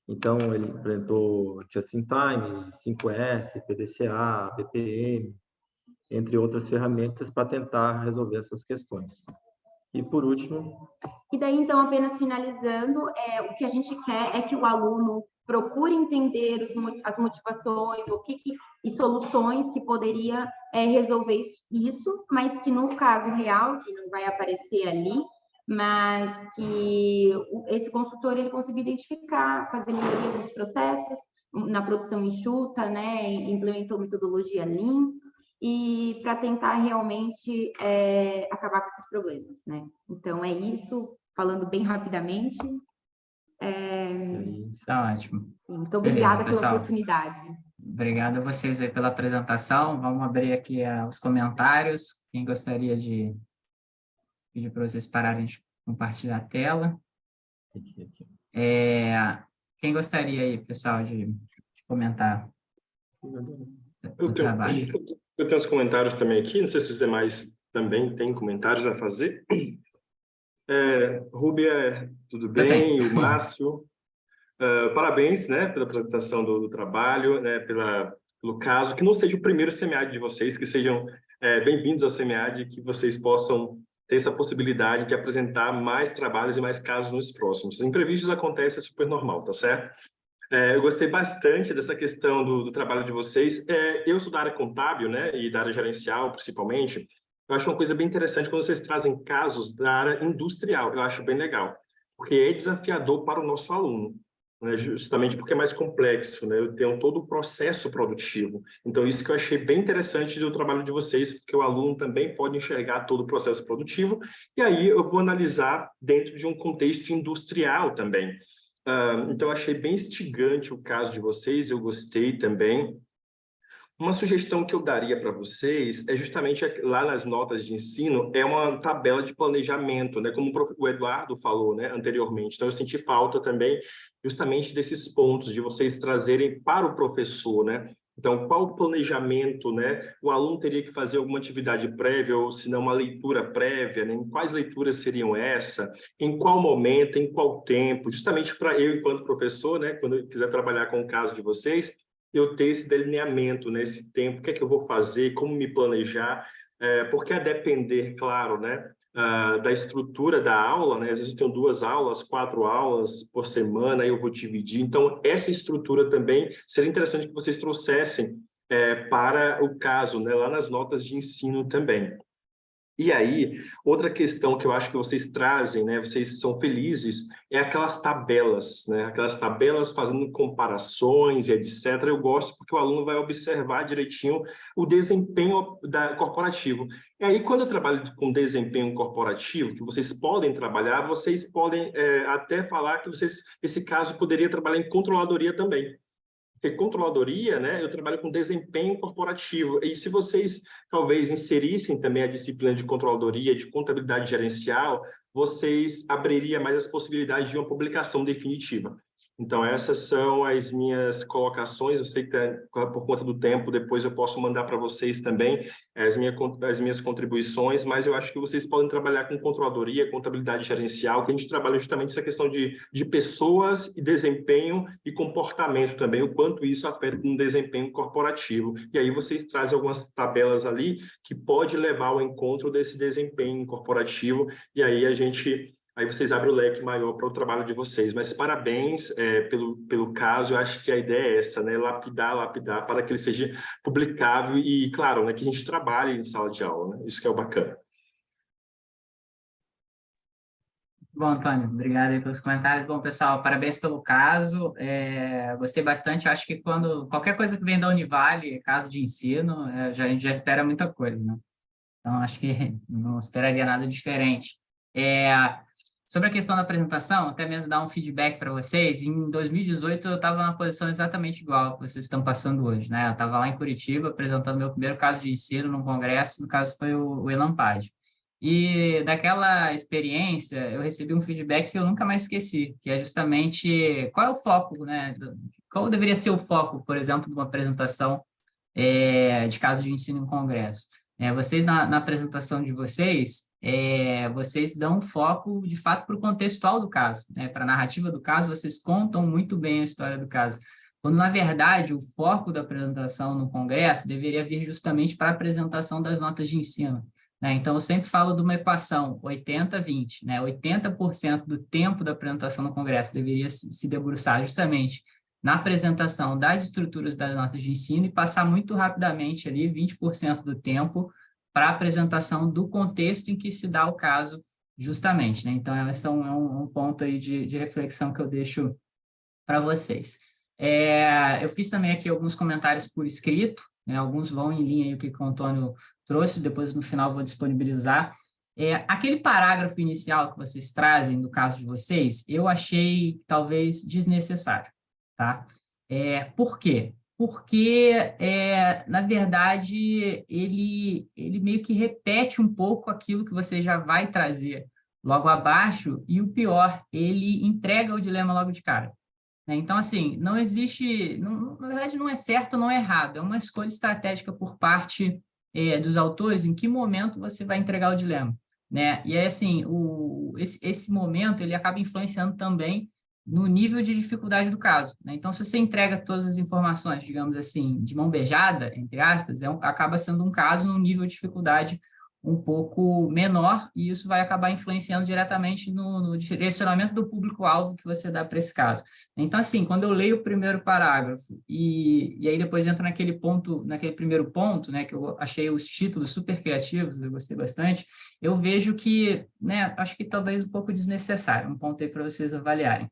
Então, ele implementou Just in Time, 5S, PDCA, BPM, entre outras ferramentas para tentar resolver essas questões. E, por último... E daí, então, apenas finalizando, o que a gente quer é que o aluno procure entender as motivações, e soluções que poderia resolver isso, mas que no caso real, que não vai aparecer ali, mas que esse consultor ele consiga identificar, fazer melhorias nos processos, na produção enxuta, né, implementou metodologia Lean, e para tentar realmente acabar com esses problemas, né? Então, é isso, falando bem rapidamente. Tá ótimo. Muito obrigada Beleza, pela oportunidade. Obrigado a vocês aí pela apresentação. Vamos abrir aqui os comentários. Quem gostaria de pedir para vocês pararem de compartilhar a tela? Quem gostaria aí, pessoal, de comentar o trabalho? Eu tenho os comentários também aqui, não sei se os demais também têm comentários a fazer. Rúbia, tudo bem? O Márcio, parabéns, né, pela apresentação do trabalho, né, pelo caso, que não seja o primeiro SEMEAD de vocês, que sejam bem-vindos ao SEMEAD, que vocês possam ter essa possibilidade de apresentar mais trabalhos e mais casos nos próximos. Imprevistos acontecem, é super normal, tá certo? Eu gostei bastante dessa questão do trabalho de vocês. Eu sou da área contábil, né, e da área gerencial, principalmente. Eu acho uma coisa bem interessante quando vocês trazem casos da área industrial. Eu acho bem legal, porque é desafiador para o nosso aluno, né, justamente porque é mais complexo, né? Eu tenho todo o processo produtivo. Então, isso que eu achei bem interessante do trabalho de vocês, porque o aluno também pode enxergar todo o processo produtivo, e aí eu vou analisar dentro de um contexto industrial também. Então, achei bem instigante o caso de vocês, eu gostei também. Uma sugestão que eu daria para vocês é justamente lá nas notas de ensino, é uma tabela de planejamento, né? Como o Eduardo falou, né, anteriormente. Então, eu senti falta também justamente desses pontos, de vocês trazerem para o professor, né? Então, qual o planejamento, né? O aluno teria que fazer alguma atividade prévia, ou se não, uma leitura prévia, né? Quais leituras seriam essa? Em qual momento, em qual tempo? Justamente para eu, enquanto professor, né? Quando eu quiser trabalhar com o caso de vocês, eu ter esse delineamento, né? Esse tempo, o que é que eu vou fazer, como me planejar, porque a depender, claro, né? Da estrutura da aula, né? Às vezes eu tenho 2 aulas, 4 aulas por semana, aí eu vou dividir. Então, essa estrutura também seria interessante que vocês trouxessem para o caso, né? Lá nas notas de ensino também. E aí, outra questão que eu acho que vocês trazem, né, vocês são felizes, é aquelas tabelas, né, aquelas tabelas fazendo comparações e etc. Eu gosto porque o aluno vai observar direitinho o desempenho corporativo. E aí, quando eu trabalho com desempenho corporativo, que vocês podem trabalhar, vocês podem até falar que esse caso poderia trabalhar em controladoria também. Porque controladoria, né, eu trabalho com desempenho corporativo. E se vocês talvez inserissem também a disciplina de controladoria, de contabilidade gerencial, vocês abririam mais as possibilidades de uma publicação definitiva. Então, essas são as minhas colocações. Eu sei que por conta do tempo, depois eu posso mandar para vocês também as minhas contribuições, mas eu acho que vocês podem trabalhar com controladoria, contabilidade gerencial, que a gente trabalha justamente essa questão de pessoas e desempenho e comportamento também, o quanto isso afeta um desempenho corporativo. E aí vocês trazem algumas tabelas ali que pode levar ao encontro desse desempenho corporativo, e aí aí vocês abrem o leque maior para o trabalho de vocês. Mas parabéns pelo caso, eu acho que a ideia é essa, né? Lapidar, para que ele seja publicável e, claro, né, que a gente trabalhe em sala de aula, né? Isso que é o bacana. Bom, Antônio, obrigado aí pelos comentários. Bom, pessoal, parabéns pelo caso. Gostei bastante. Acho que qualquer coisa que vem da Univale, caso de ensino, a gente já espera muita coisa, né? Então, acho que não esperaria nada diferente. Sobre a questão da apresentação, até mesmo dar um feedback para vocês, em 2018 eu estava na posição exatamente igual que vocês estão passando hoje, né? Eu estava lá em Curitiba apresentando meu primeiro caso de ensino num congresso, no caso foi o Elampad. E daquela experiência eu recebi um feedback que eu nunca mais esqueci, que é justamente qual é o foco, né? Qual deveria ser o foco, por exemplo, de uma apresentação de caso de ensino em congresso? Vocês, na apresentação de vocês, vocês dão foco, de fato, para o contextual do caso, né? Para a narrativa do caso, vocês contam muito bem a história do caso. Quando, na verdade, o foco da apresentação no Congresso deveria vir justamente para a apresentação das notas de ensino, né? Então, eu sempre falo de uma equação 80-20, né? 80% do tempo da apresentação no Congresso deveria se debruçar justamente na apresentação das estruturas das notas de ensino e passar muito rapidamente ali 20% do tempo para a apresentação do contexto em que se dá o caso justamente, né? Então, esse é um ponto aí de reflexão que eu deixo para vocês. Eu fiz também aqui alguns comentários por escrito, né? Alguns vão em linha aí o que o Antônio trouxe, depois no final vou disponibilizar. Aquele parágrafo inicial que vocês trazem do caso de vocês, eu achei talvez desnecessário, tá? Por quê? Porque, na verdade, ele meio que repete um pouco aquilo que você já vai trazer logo abaixo, e o pior, ele entrega o dilema logo de cara. Então, assim, não existe, na verdade, não é certo ou não é errado, é uma escolha estratégica por parte dos autores em que momento você vai entregar o dilema, né? E aí, assim, esse momento, ele acaba influenciando também no nível de dificuldade do caso, né? Então, se você entrega todas as informações, digamos assim, de mão beijada, entre aspas, acaba sendo um caso num nível de dificuldade um pouco menor, e isso vai acabar influenciando diretamente no direcionamento do público-alvo que você dá para esse caso. Então, assim, quando eu leio o primeiro parágrafo e aí depois entro naquele primeiro ponto, né, que eu achei os títulos super criativos, eu gostei bastante, eu vejo que, né, acho que talvez um pouco desnecessário, um ponto aí para vocês avaliarem.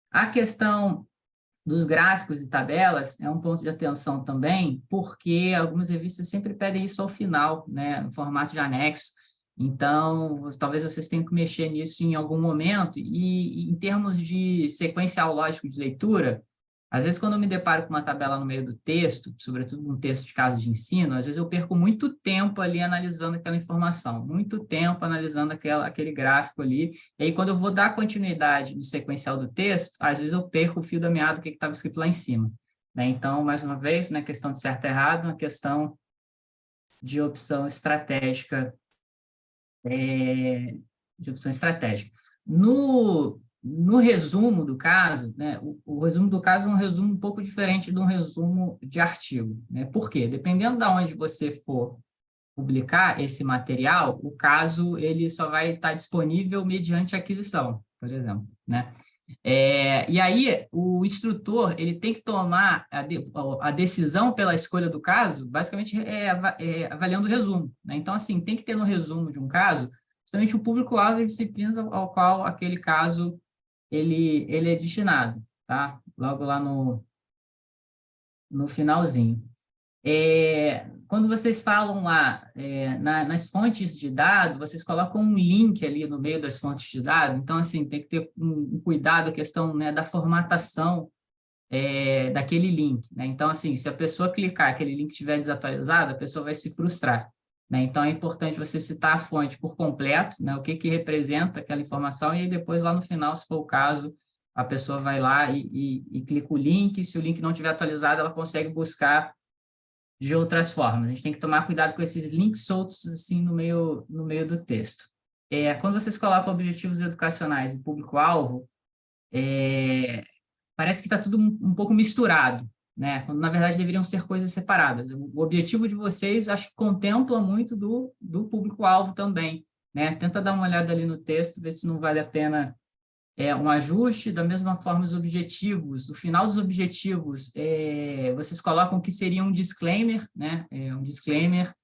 A questão dos gráficos e tabelas é um ponto de atenção também, porque algumas revistas sempre pedem isso ao final, né, no formato de anexo. Então, talvez vocês tenham que mexer nisso em algum momento. E em termos de sequencial lógico de leitura, às vezes, quando eu me deparo com uma tabela no meio do texto, sobretudo num texto de caso de ensino, às vezes eu perco muito tempo ali analisando aquela informação, muito tempo analisando aquele gráfico ali, e aí quando eu vou dar continuidade no sequencial do texto, às vezes eu perco o fio da meada do que estava escrito lá em cima, né? Então, mais uma vez, não é questão de certo e errado, é uma questão de opção estratégica, No resumo do caso, né, o resumo do caso é um resumo um pouco diferente de um resumo de artigo, né? Por quê? Dependendo de onde você for publicar esse material, o caso ele só vai estar disponível mediante aquisição, por exemplo, né? E aí, o instrutor ele tem que tomar a decisão pela escolha do caso, basicamente avaliando o resumo, né? Então, assim, tem que ter no resumo de um caso justamente o público-alvo e disciplinas ao qual aquele caso ele é destinado, tá? Logo lá no finalzinho. Quando vocês falam lá nas fontes de dado, vocês colocam um link ali no meio das fontes de dado, então, assim, tem que ter um cuidado, a questão, né, da formatação daquele link, né? Então, assim, se a pessoa clicar, aquele link estiver desatualizado, a pessoa vai se frustrar, né? Então, é importante você citar a fonte por completo, né? O que representa aquela informação, e aí depois, lá no final, se for o caso, a pessoa vai lá e clica o link, se o link não estiver atualizado, ela consegue buscar de outras formas. A gente tem que tomar cuidado com esses links soltos assim no meio do texto. Quando vocês colocam objetivos educacionais e público-alvo, parece que está tudo um pouco misturado, né? Quando, na verdade, deveriam ser coisas separadas. O objetivo de vocês, acho que contempla muito do público-alvo também, né? Tenta dar uma olhada ali no texto, ver se não vale a pena um ajuste. Da mesma forma, os objetivos, no final dos objetivos, vocês colocam que seria um disclaimer, né? Um disclaimer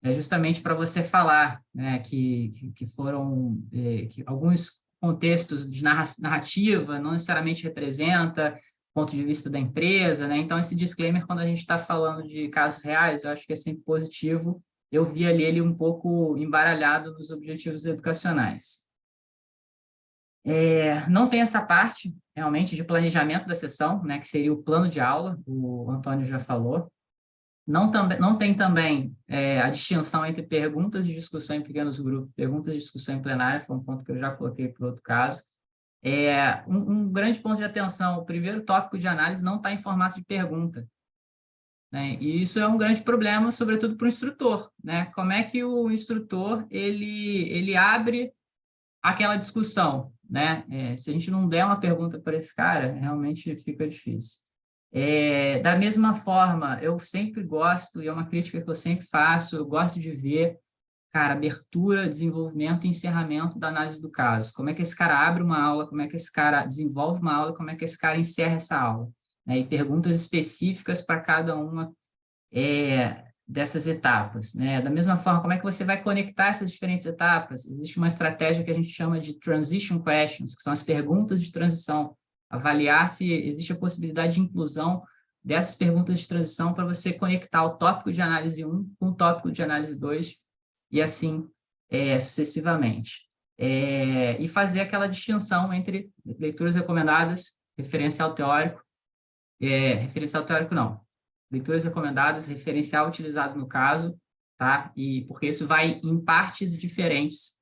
justamente para você falar, né, que foram que alguns contextos de narrativa não necessariamente representa ponto de vista da empresa, né? Então, esse disclaimer, quando a gente está falando de casos reais, eu acho que é sempre positivo. Eu vi ali ele um pouco embaralhado nos objetivos educacionais. Não tem essa parte, realmente, de planejamento da sessão, né, que seria o plano de aula, o Antônio já falou. Não tem também a distinção entre perguntas de discussão em pequenos grupos, perguntas de discussão em plenário, foi um ponto que eu já coloquei para outro caso. Um grande ponto de atenção, o primeiro tópico de análise não está em formato de pergunta. né? E isso é um grande problema, sobretudo para o instrutor, né? Como é que o instrutor ele abre aquela discussão, né? Se a gente não der uma pergunta para esse cara, realmente fica difícil. Da mesma forma, eu sempre gosto, e é uma crítica que eu sempre faço, eu gosto de ver, cara, abertura, desenvolvimento e encerramento da análise do caso. Como é que esse cara abre uma aula, como é que esse cara desenvolve uma aula, como é que esse cara encerra essa aula, né? E perguntas específicas para cada uma dessas etapas, né? Da mesma forma, como é que você vai conectar essas diferentes etapas? Existe uma estratégia que a gente chama de transition questions, que são as perguntas de transição, avaliar se existe a possibilidade de inclusão dessas perguntas de transição para você conectar o tópico de análise 1 com o tópico de análise 2 e assim sucessivamente. E fazer aquela distinção entre leituras recomendadas, referencial teórico não, leituras recomendadas, referencial utilizado no caso, tá? E porque isso vai em partes diferentes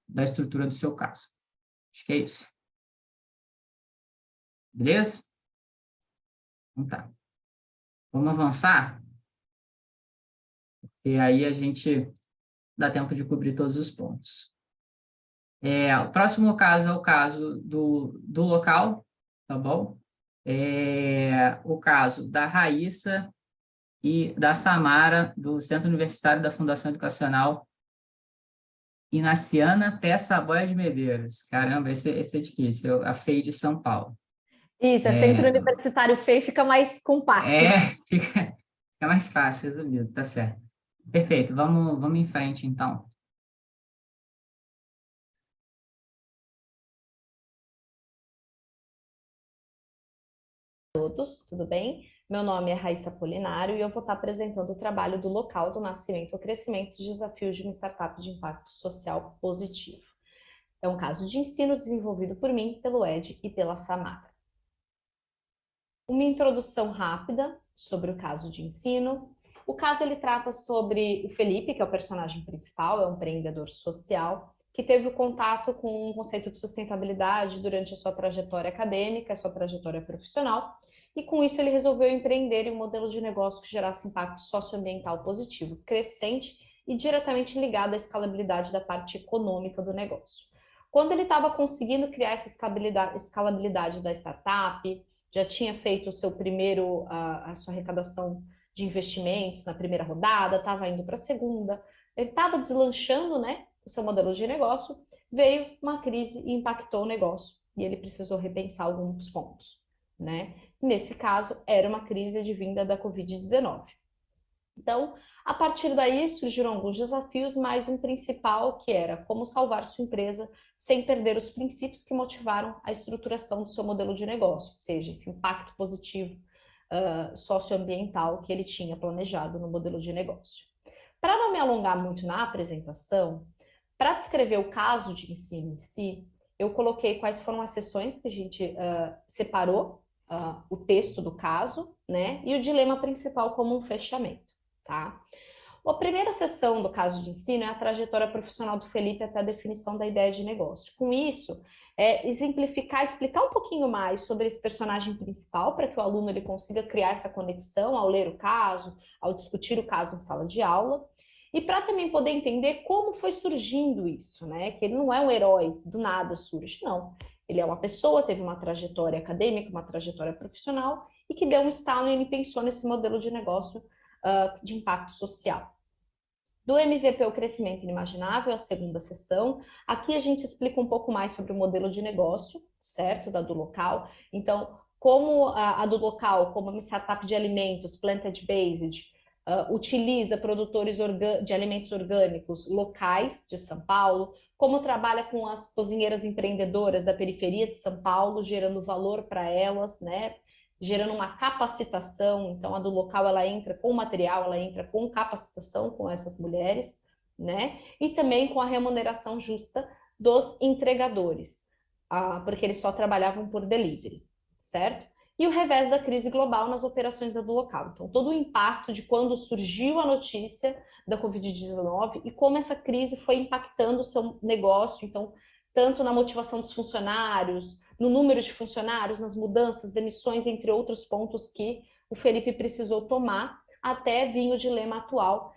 da estrutura do seu caso. Acho que é isso. Beleza? Então tá. Vamos avançar? E aí a gente dá tempo de cobrir todos os pontos. O próximo caso é o caso do local, tá bom? O caso da Raíssa e da Samara, do Centro Universitário da Fundação Educacional Inaciana Pé-Saboia de Medeiros. Caramba, esse é difícil, a FEI de São Paulo. Isso, Centro Universitário FEI fica mais compacto. Fica mais fácil, resumido, tá certo. Perfeito, vamos em frente, então. Todos, tudo bem? Meu nome é Raíssa Polinário e eu vou estar apresentando o trabalho do local do nascimento ao crescimento de desafios de uma startup de impacto social positivo. É um caso de ensino desenvolvido por mim, pelo Ed e pela Samara. Uma introdução rápida sobre o caso de ensino. O caso ele trata sobre o Felipe, que é o personagem principal, é um empreendedor social, que teve o contato com um conceito de sustentabilidade durante a sua trajetória acadêmica, a sua trajetória profissional, e com isso ele resolveu empreender em um modelo de negócio que gerasse impacto socioambiental positivo, crescente e diretamente ligado à escalabilidade da parte econômica do negócio. Quando ele estava conseguindo criar essa escalabilidade da startup, já tinha feito o seu a sua arrecadação de investimentos na primeira rodada, estava indo para a segunda, ele estava deslanchando, né, o seu modelo de negócio, veio uma crise e impactou o negócio, e ele precisou repensar alguns pontos, né? Nesse caso, era uma crise advinda da Covid-19. Então, a partir daí surgiram alguns desafios, mas um principal que era como salvar sua empresa sem perder os princípios que motivaram a estruturação do seu modelo de negócio, ou seja, esse impacto positivo socioambiental que ele tinha planejado no modelo de negócio. Para não me alongar muito na apresentação, para descrever o caso de ensino em si, eu coloquei quais foram as sessões que a gente separou o texto do caso, né, e o dilema principal como um fechamento, tá? A primeira sessão do caso de ensino é a trajetória profissional do Felipe até a definição da ideia de negócio. Com isso, exemplificar, explicar um pouquinho mais sobre esse personagem principal para que o aluno ele consiga criar essa conexão ao ler o caso, ao discutir o caso em sala de aula, e para também poder entender como foi surgindo isso, né? Que ele não é um herói, do nada surge, não. Ele é uma pessoa, teve uma trajetória acadêmica, uma trajetória profissional, e que deu um estalo e ele pensou nesse modelo de negócio de impacto social. Do MVP ao Crescimento Inimaginável, a segunda sessão, aqui a gente explica um pouco mais sobre o modelo de negócio, certo? Da do local. Então, como a do local, como uma startup de alimentos, plant-based, utiliza produtores de alimentos orgânicos locais de São Paulo, como trabalha com as cozinheiras empreendedoras da periferia de São Paulo, gerando valor para elas, né? Gerando uma capacitação. Então a do local ela entra com material, ela entra com capacitação com essas mulheres, né? E também com a remuneração justa dos entregadores, porque eles só trabalhavam por delivery, certo? E o revés da crise global nas operações da do local. Então todo o impacto de quando surgiu a notícia da Covid-19 e como essa crise foi impactando o seu negócio, então tanto na motivação dos funcionários, no número de funcionários, nas mudanças, demissões, entre outros pontos que o Felipe precisou tomar até vir o dilema atual,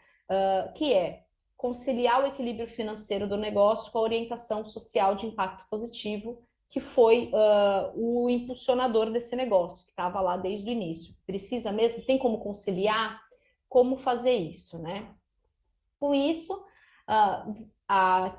que é conciliar o equilíbrio financeiro do negócio com a orientação social de impacto positivo, que foi o impulsionador desse negócio, que estava lá desde o início. Precisa mesmo? Tem como conciliar? Como fazer isso, né? Com isso,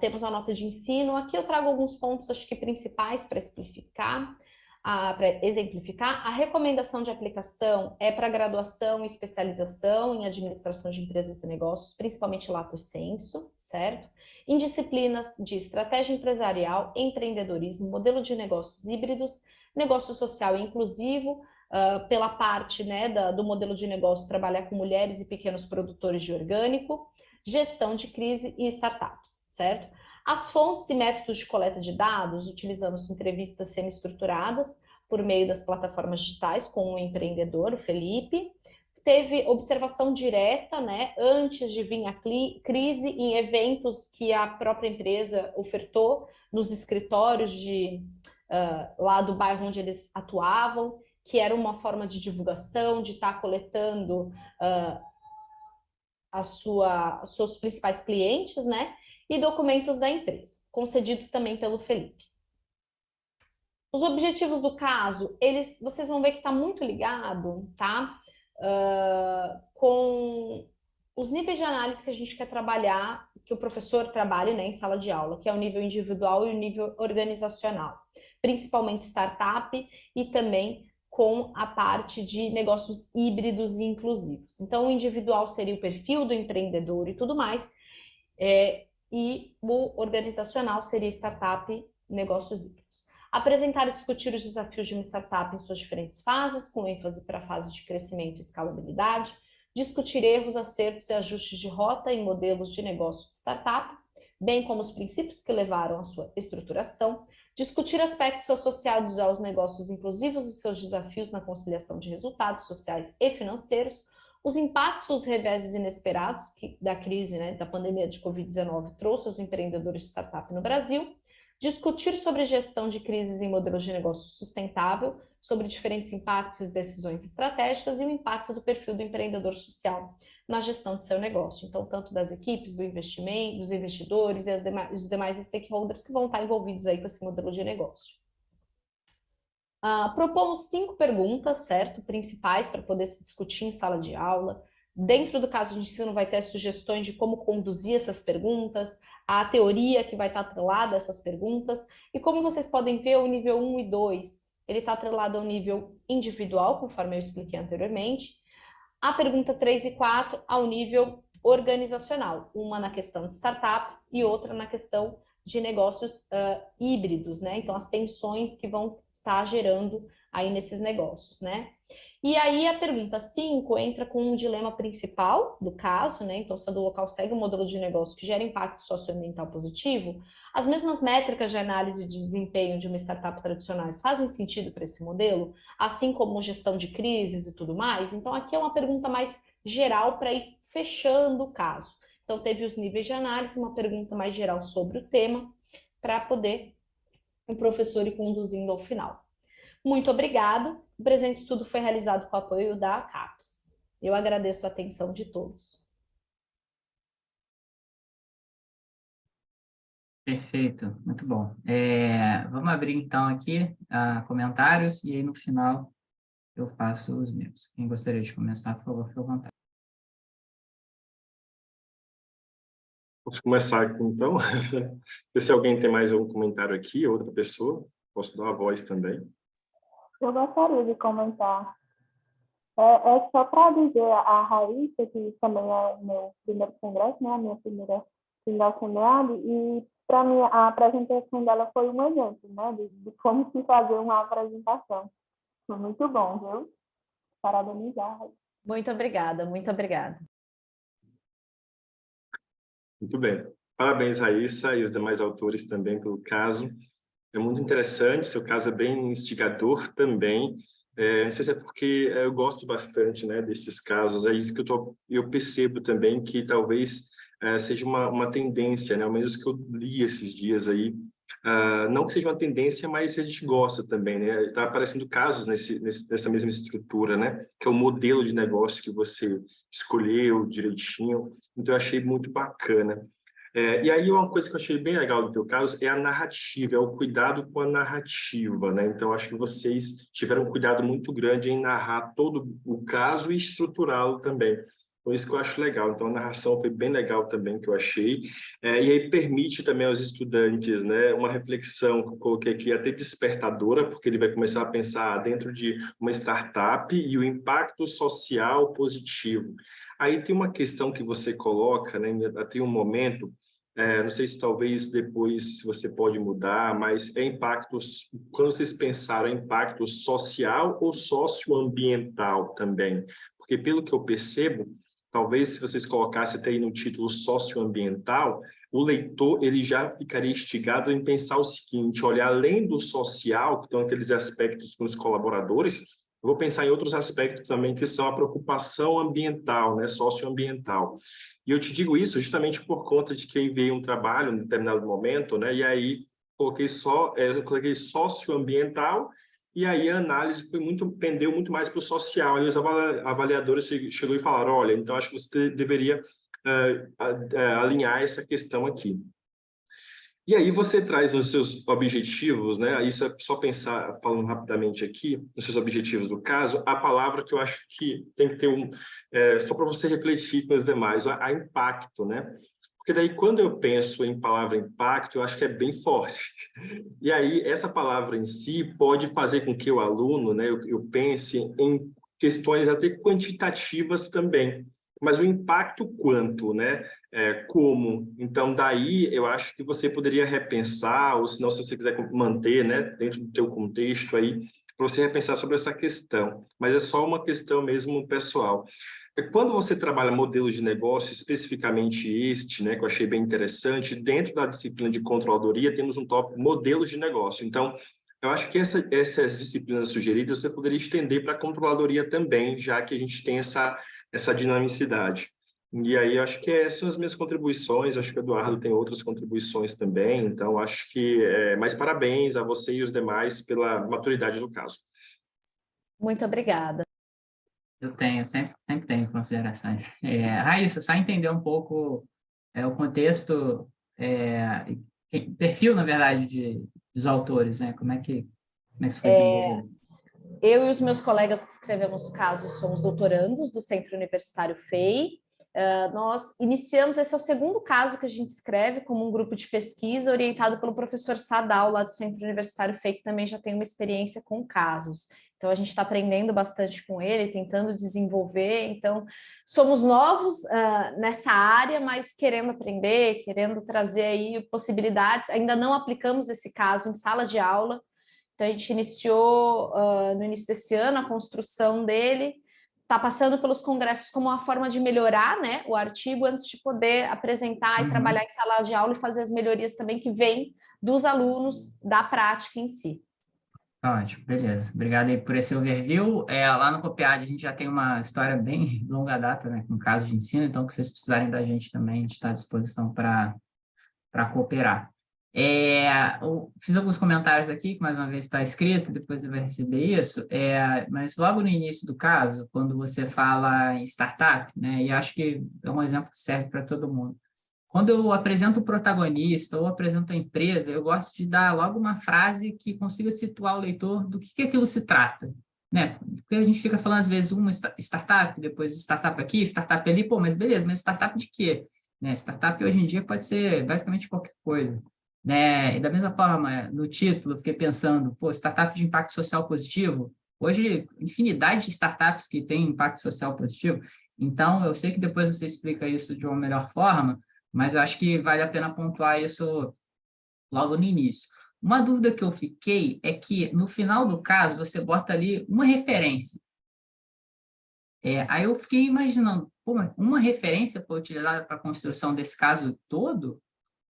temos a nota de ensino. Aqui eu trago alguns pontos, acho que principais para explicar, para exemplificar. A recomendação de aplicação é para graduação e especialização em administração de empresas e negócios, principalmente lato sensu, certo? Em disciplinas de estratégia empresarial, empreendedorismo, modelo de negócios híbridos, negócio social e inclusivo, pela parte, né, do modelo de negócio, trabalhar com mulheres e pequenos produtores de orgânico, gestão de crise e startups, certo? As fontes e métodos de coleta de dados, utilizamos entrevistas semi-estruturadas por meio das plataformas digitais com o empreendedor, o Felipe. Teve observação direta, né, antes de vir a crise, em eventos que a própria empresa ofertou nos escritórios lá do bairro onde eles atuavam, que era uma forma de divulgação, de estar coletando seus principais clientes, né? E documentos da empresa, concedidos também pelo Felipe. Os objetivos do caso, vocês vão ver que está muito ligado, tá? Com os níveis de análise que a gente quer trabalhar, que o professor trabalhe, né, em sala de aula, que é o nível individual e o nível organizacional, principalmente startup e também com a parte de negócios híbridos e inclusivos. Então, o individual seria o perfil do empreendedor e tudo mais, e o organizacional seria startup, negócios híbridos. Apresentar e discutir os desafios de uma startup em suas diferentes fases, com ênfase para a fase de crescimento e escalabilidade, discutir erros, acertos e ajustes de rota em modelos de negócio de startup, bem como os princípios que levaram à sua estruturação, discutir aspectos associados aos negócios inclusivos e seus desafios na conciliação de resultados sociais e financeiros, os impactos, os reveses inesperados da crise, né, da pandemia de Covid-19 trouxe aos empreendedores de startup no Brasil, discutir sobre gestão de crises em modelos de negócio sustentável, sobre diferentes impactos e decisões estratégicas e o impacto do perfil do empreendedor social na gestão de seu negócio. Então, tanto das equipes, do investimento, dos investidores e os demais stakeholders que vão estar envolvidos aí com esse modelo de negócio. Propomos 5 perguntas, certo? Principais para poder se discutir em sala de aula. Dentro do caso de ensino vai ter as sugestões de como conduzir essas perguntas, a teoria que vai estar atrelada a essas perguntas. E como vocês podem ver, o nível 1 e 2, ele está atrelado ao nível individual, conforme eu expliquei anteriormente. A pergunta 3 e 4 ao nível organizacional, uma na questão de startups e outra na questão de negócios híbridos, né? Então, as tensões que vão estar gerando aí nesses negócios, né? E aí a pergunta 5 entra com um dilema principal do caso, né? Então, se a do local segue um modelo de negócio que gera impacto socioambiental positivo, as mesmas métricas de análise de desempenho de uma startup tradicionais fazem sentido para esse modelo, assim como gestão de crises e tudo mais? Então, aqui é uma pergunta mais geral para ir fechando o caso. Então, teve os níveis de análise, uma pergunta mais geral sobre o tema, para poder o professor ir conduzindo ao final. Muito obrigado. O presente estudo foi realizado com o apoio da CAPES. Eu agradeço a atenção de todos. Perfeito, muito bom. Vamos abrir então aqui comentários e aí no final eu faço os meus. Quem gostaria de começar, por favor, fique à vontade. Posso começar aqui, então? Se alguém tem mais algum comentário aqui, outra pessoa, posso dar a voz também. Eu gostaria de comentar. É só para dizer a Raíssa, que também é o meu primeiro congresso, né? A minha primeira congresso, e para mim a apresentação dela foi um exemplo, né? De como se fazer uma apresentação. Foi muito bom, viu? Parabenizar. Muito obrigada, muito obrigada. Muito bem. Parabéns, Raíssa, e os demais autores também pelo caso. É muito interessante, seu caso é bem instigador também. Não sei se é porque eu gosto bastante, né, desses casos. É isso que eu percebo também, que talvez seja uma tendência, né, ao menos que eu li esses dias aí, Não que seja uma tendência, mas a gente gosta também, né? Está aparecendo casos nessa mesma estrutura, né? Que é o modelo de negócio que você escolheu direitinho. Então, eu achei muito bacana. E aí, uma coisa que eu achei bem legal do teu caso é a narrativa, é o cuidado com a narrativa, né? Então, acho que vocês tiveram um cuidado muito grande em narrar todo o caso e estruturá-lo também. Então, isso que eu acho legal. Então, a narração foi bem legal também, que eu achei. E aí permite também aos estudantes, né, uma reflexão que eu coloquei aqui, até despertadora, porque ele vai começar a pensar dentro de uma startup e o impacto social positivo. Aí tem uma questão que você coloca, né, tem um momento, não sei se talvez depois você pode mudar, mas é impactos, quando vocês pensaram, é impacto social ou socioambiental também? Porque pelo que eu percebo, talvez se vocês colocassem até aí no título socioambiental, o leitor ele já ficaria instigado em pensar o seguinte, olha, além do social, que estão aqueles aspectos com os colaboradores, eu vou pensar em outros aspectos também, que são a preocupação ambiental, né, socioambiental. E eu te digo isso justamente por conta de que eu enviei um trabalho em determinado momento, né, e aí eu coloquei socioambiental, e aí a análise pendeu muito mais para o social. Aí os avaliadores chegou e falaram, olha, então acho que você deveria alinhar essa questão aqui. E aí você traz nos seus objetivos, né? Isso é só pensar, falando rapidamente aqui, nos seus objetivos do caso, a palavra que eu acho que tem que ter só para você refletir com os demais, a impacto, né? Porque daí, quando eu penso em palavra impacto, eu acho que é bem forte. E aí, essa palavra em si pode fazer com que o aluno, né, eu pense em questões até quantitativas também. Mas o impacto quanto, né? Como? Então, daí, eu acho que você poderia repensar, ou se não, se você quiser manter, né, dentro do teu contexto aí, para você repensar sobre essa questão. Mas é só uma questão mesmo pessoal. Quando você trabalha modelos de negócio, especificamente este, né, que eu achei bem interessante, dentro da disciplina de controladoria, temos um tópico modelos de negócio. Então, eu acho que essas disciplinas sugeridas você poderia estender para a controladoria também, já que a gente tem essa dinamicidade. E aí, eu acho que essas são as minhas contribuições, acho que o Eduardo tem outras contribuições também, então acho que, mais parabéns a você e os demais pela maturidade do caso. Muito obrigada. Eu tenho, sempre tenho considerações. Raíssa, só entender um pouco o contexto, perfil, na verdade, dos autores, né? Como é que isso foi desenvolvido? Eu e os meus colegas que escrevemos casos somos doutorandos do Centro Universitário FEI. Nós iniciamos, esse é o segundo caso que a gente escreve como um grupo de pesquisa orientado pelo professor Sadal, lá do Centro Universitário FEI, que também já tem uma experiência com casos. Então, a gente está aprendendo bastante com ele, tentando desenvolver. Então, somos novos nessa área, mas querendo aprender, querendo trazer aí possibilidades. Ainda não aplicamos esse caso em sala de aula. Então, a gente iniciou no início desse ano a construção dele, está passando pelos congressos como uma forma de melhorar, né, o artigo antes de poder apresentar e trabalhar em sala de aula e fazer as melhorias também que vêm dos alunos da prática em si. Ótimo, beleza. Obrigado aí por esse overview. Lá no Copiad a gente já tem uma história bem longa data, né, com casos de ensino, então se vocês precisarem da gente também, a gente está à disposição para cooperar. Eu fiz alguns comentários aqui, que mais uma vez está escrito, depois você vai receber isso, mas logo no início do caso, quando você fala em startup, né, e acho que é um exemplo que serve para todo mundo, quando eu apresento o protagonista ou apresento a empresa, eu gosto de dar logo uma frase que consiga situar o leitor do que aquilo se trata, né? Porque a gente fica falando, às vezes, uma startup, depois startup aqui, startup ali, pô, mas beleza, mas startup de quê? Né? Startup hoje em dia pode ser basicamente qualquer coisa, né? E da mesma forma, no título, eu fiquei pensando, pô, startup de impacto social positivo, hoje, infinidade de startups que têm impacto social positivo, então, eu sei que depois você explica isso de uma melhor forma, mas eu acho que vale a pena pontuar isso logo no início. Uma dúvida que eu fiquei é que, no final do caso, você bota ali uma referência. Aí eu fiquei imaginando, pô, uma referência foi utilizada para a construção desse caso todo?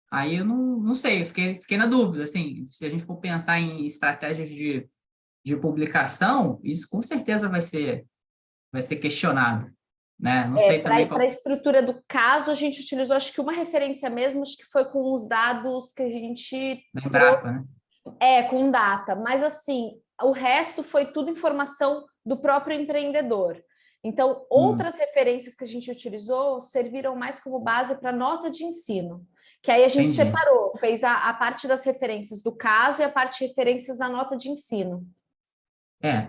Aí eu não sei, eu fiquei na dúvida. Assim, se a gente for pensar em estratégias de publicação, isso com certeza vai ser questionado. né? Não sei também Para a estrutura do caso, a gente utilizou, acho que uma referência mesmo, acho que foi com os dados que a gente Embrapa, né? com data, mas assim, o resto foi tudo informação do próprio empreendedor. Então, outras referências que a gente utilizou serviram mais como base para nota de ensino, que aí a gente Entendi. separou, fez a parte das referências do caso e a parte de referências da nota de ensino.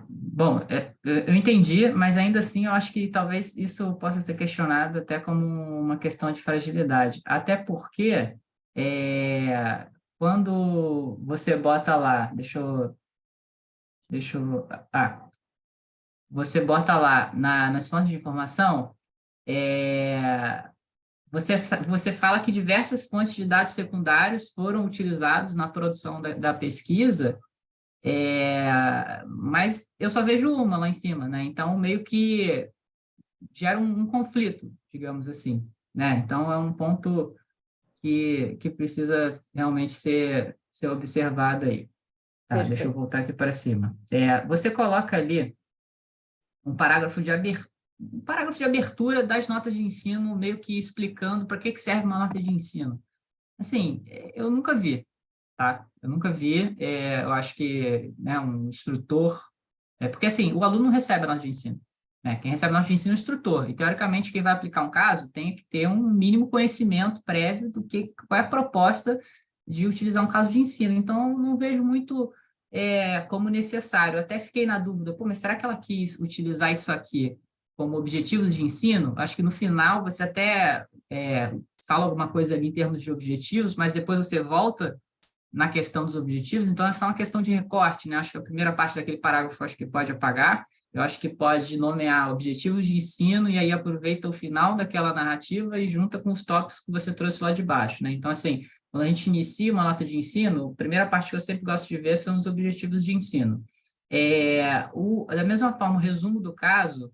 Bom, eu entendi, mas ainda assim eu acho que talvez isso possa ser questionado até como uma questão de fragilidade. Até porque quando você bota lá, você bota lá nas fontes de informação, você fala que diversas fontes de dados secundários foram utilizados na produção da pesquisa, mas eu só vejo uma lá em cima, né? Então, meio que gera um conflito, digamos assim, né? Então, é um ponto que precisa realmente ser observado aí. Tá, deixa eu voltar aqui para cima. Você coloca ali um parágrafo de abertura das notas de ensino, meio que explicando para que serve uma nota de ensino. Assim, eu nunca vi, tá? Eu nunca vi, eu acho que, né, um instrutor... porque, assim, o aluno não recebe a nota de ensino, né? Quem recebe a nota de ensino é o instrutor, e, teoricamente, quem vai aplicar um caso tem que ter um mínimo conhecimento prévio qual é a proposta de utilizar um caso de ensino. Então, eu não vejo muito como necessário. Eu até fiquei na dúvida, mas será que ela quis utilizar isso aqui como objetivos de ensino? Acho que no final você até fala alguma coisa ali em termos de objetivos, mas depois você volta na questão dos objetivos, então é só uma questão de recorte, né? Acho que a primeira parte daquele parágrafo acho que pode apagar, eu acho que pode nomear objetivos de ensino e aí aproveita o final daquela narrativa e junta com os tópicos que você trouxe lá de baixo, né? Então, assim, quando a gente inicia uma nota de ensino, a primeira parte que eu sempre gosto de ver são os objetivos de ensino. Da mesma forma, o resumo do caso,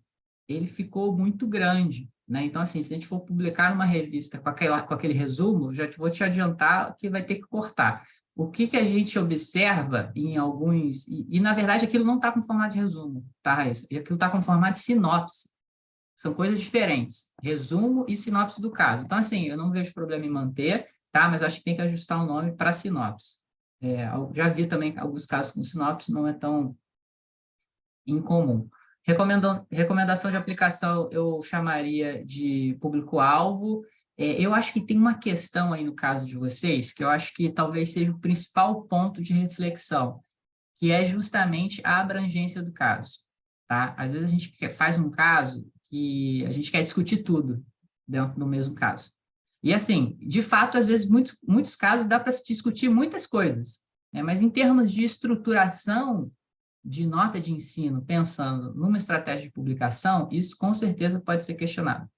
ele ficou muito grande, né? Então, assim, se a gente for publicar numa revista com aquele resumo, já vou te adiantar que vai ter que cortar. O que a gente observa em alguns... E na verdade, aquilo não está com formato de resumo, tá, Raíssa? Aquilo está com formato de sinopse. São coisas diferentes. Resumo e sinopse do caso. Então, assim, eu não vejo problema em manter, tá? Mas acho que tem que ajustar o nome para sinopse. Já vi também alguns casos com sinopse, não é tão incomum. Recomendação de aplicação eu chamaria de público-alvo. Eu acho que tem uma questão aí no caso de vocês, que eu acho que talvez seja o principal ponto de reflexão, que é justamente a abrangência do caso. Tá? Às vezes a gente faz um caso que a gente quer discutir tudo dentro do mesmo caso. E assim, de fato, às vezes, muitos casos dá para se discutir muitas coisas, né? Mas em termos de estruturação de nota de ensino, pensando numa estratégia de publicação, isso com certeza pode ser questionado,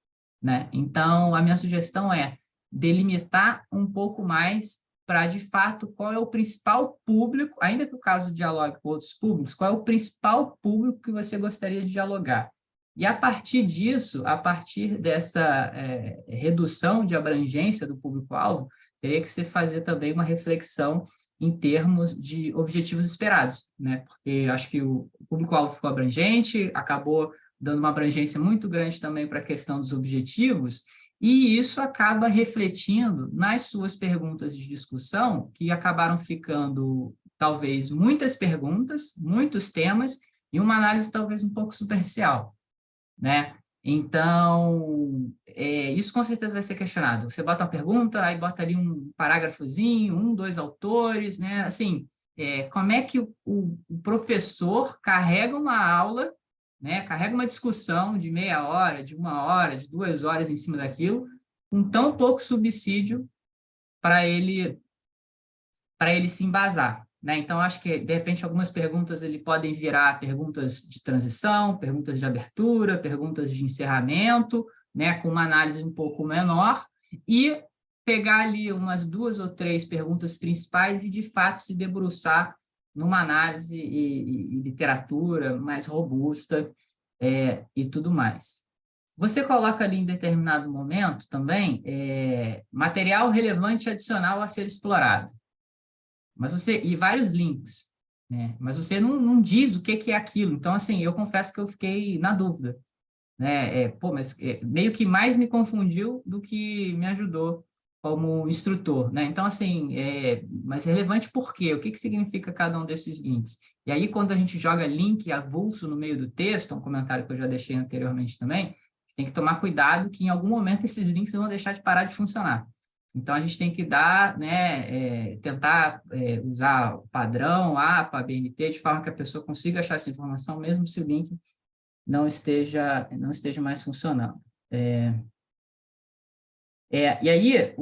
né? Então, a minha sugestão é delimitar um pouco mais para, de fato, qual é o principal público, ainda que o caso dialogue com outros públicos, qual é o principal público que você gostaria de dialogar. E, a partir disso, a partir dessa redução de abrangência do público-alvo, teria que se fazer também uma reflexão em termos de objetivos esperados, né? Porque acho que o público-alvo ficou abrangente, acabou dando uma abrangência muito grande também para a questão dos objetivos, e isso acaba refletindo nas suas perguntas de discussão, que acabaram ficando, talvez, muitas perguntas, muitos temas, e uma análise talvez um pouco superficial, né? Então, isso com certeza vai ser questionado. Você bota uma pergunta, aí bota ali um parágrafozinho, 2 autores, né? Assim, como é que o professor carrega uma aula, né? Carrega uma discussão de meia hora, de 1 hora, de 2 horas em cima daquilo, com tão pouco subsídio para ele se embasar, né? Então, acho que, de repente, algumas perguntas podem virar perguntas de transição, perguntas de abertura, perguntas de encerramento, né? Com uma análise um pouco menor, e pegar ali umas 2 ou 3 perguntas principais e, de fato, se debruçar numa análise e literatura mais robusta e tudo mais. Você coloca ali em determinado momento também material relevante adicional a ser explorado. E vários links, né? Mas você não diz o que é aquilo. Então, assim, eu confesso que eu fiquei na dúvida. né? Pô, mas meio que mais me confundiu do que me ajudou como instrutor, né? Então, assim, mas relevante por quê? O que que significa cada um desses links? E aí, quando a gente joga link avulso no meio do texto, um comentário que eu já deixei anteriormente também, tem que tomar cuidado que em algum momento esses links vão deixar de parar de funcionar. Então, a gente tem que dar, né, tentar usar o padrão, APA, BNT, de forma que a pessoa consiga achar essa informação, mesmo se o link não esteja mais funcionando. E aí,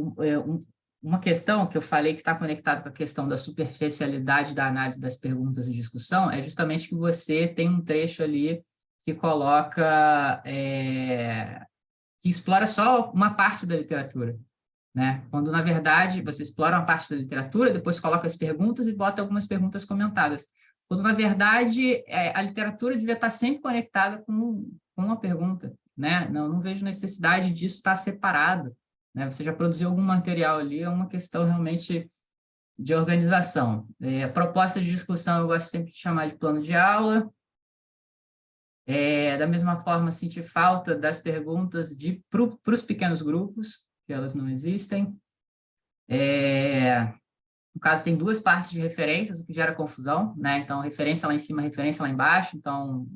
uma questão que eu falei que está conectada com a questão da superficialidade da análise das perguntas de discussão é justamente que você tem um trecho ali que coloca, que explora só uma parte da literatura, né? Quando, na verdade, você explora uma parte da literatura, depois coloca as perguntas e bota algumas perguntas comentadas. Quando, na verdade, a literatura devia estar sempre conectada com uma pergunta, né? Não vejo necessidade disso estar separado, né? Você já produziu algum material ali, é uma questão realmente de organização. Proposta de discussão, eu gosto sempre de chamar de plano de aula. Da mesma forma, sentir falta das perguntas para os pequenos grupos, que elas não existem. No caso, tem duas partes de referências, o que gera confusão, né? Então, referência lá em cima, referência lá embaixo. Então,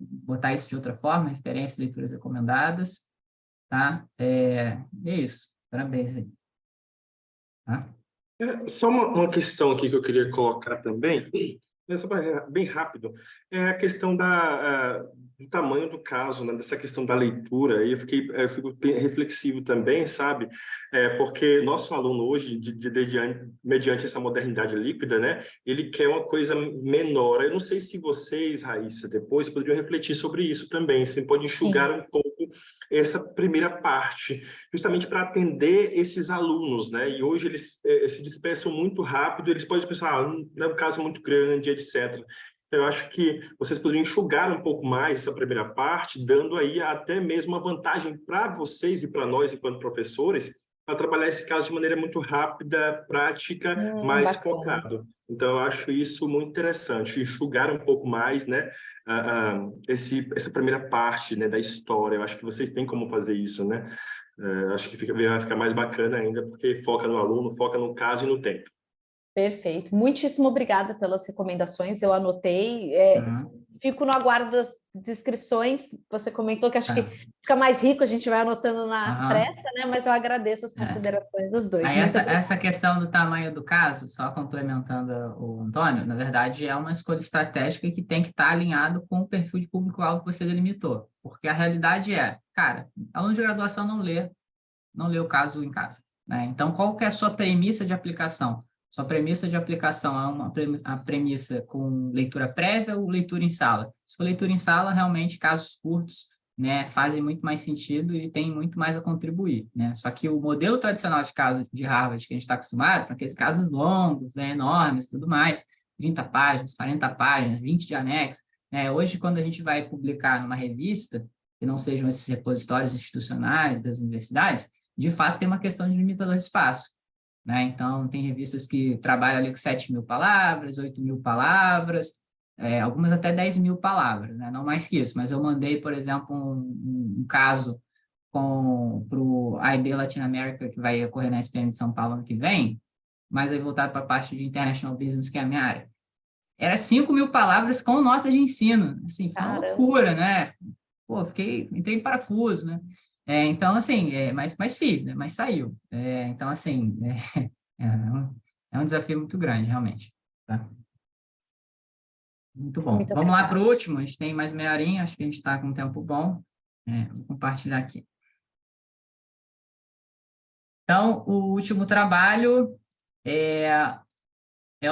botar isso de outra forma, referências, leituras recomendadas, tá? É isso. Parabéns aí. Tá? Só uma questão aqui que eu queria colocar também, só bem rápido, é a questão do tamanho do caso, né, dessa questão da leitura. E eu fico bem reflexivo também, sabe? Porque nosso aluno hoje, mediante essa modernidade líquida, né, ele quer uma coisa menor. Eu não sei se vocês, Raíssa, depois poderiam refletir sobre isso também. Você pode enxugar um pouco essa primeira parte, justamente para atender esses alunos, né? E hoje eles se dispersam muito rápido, eles podem pensar, não é um caso muito grande, etc. Então, eu acho que vocês poderiam enxugar um pouco mais essa primeira parte, dando aí até mesmo uma vantagem para vocês e para nós, enquanto professores, para trabalhar esse caso de maneira muito rápida, prática, mais Bacana. focado. Então, eu acho isso muito interessante, enxugar um pouco mais, né? Essa primeira parte, né, da história. Eu acho que vocês têm como fazer isso, né? Acho que vai ficar mais bacana ainda, porque foca no aluno, foca no caso e no tempo. Perfeito. Muitíssimo obrigada pelas recomendações. Eu anotei. Fico no aguardo das descrições. Você comentou que acho que fica mais rico, a gente vai anotando na pressa, né? Mas eu agradeço as considerações dos dois. Aí essa questão do tamanho do caso, só complementando o Antônio, na verdade é uma escolha estratégica que tem que estar alinhado com o perfil de público-alvo que você delimitou. Porque a realidade cara, aluno de graduação não lê o caso em casa, né? Então, qual que é a sua premissa de aplicação? Sua premissa de aplicação é a premissa com leitura prévia ou leitura em sala? Se for leitura em sala, realmente, casos curtos, né, fazem muito mais sentido e tem muito mais a contribuir, né? Só que o modelo tradicional de caso de Harvard que a gente está acostumado são aqueles casos longos, né, enormes, tudo mais, 30 páginas, 40 páginas, 20 de anexo, né? Hoje, quando a gente vai publicar numa revista, que não sejam esses repositórios institucionais das universidades, de fato tem uma questão de limitador de espaço, né? Então, tem revistas que trabalham ali com 7.000 palavras, 8.000 palavras, algumas até 10.000 palavras, né? Não mais que isso, mas eu mandei, por exemplo, um caso para o IB Latin America, que vai ocorrer na SPM de São Paulo ano que vem, mas aí voltado para a parte de International Business, que é a minha área. Era 5.000 palavras com nota de ensino, assim, foi uma loucura, né? Pô, entrei em parafuso, né? Então, assim, mas fiz, né? Mas saiu. Então, assim, é um desafio muito grande, realmente. Tá? Muito bom. Muito Vamos lá obrigada. para o último. A gente tem mais meia horinha, acho que a gente está com um tempo bom. Vou compartilhar aqui. Então, o último trabalho é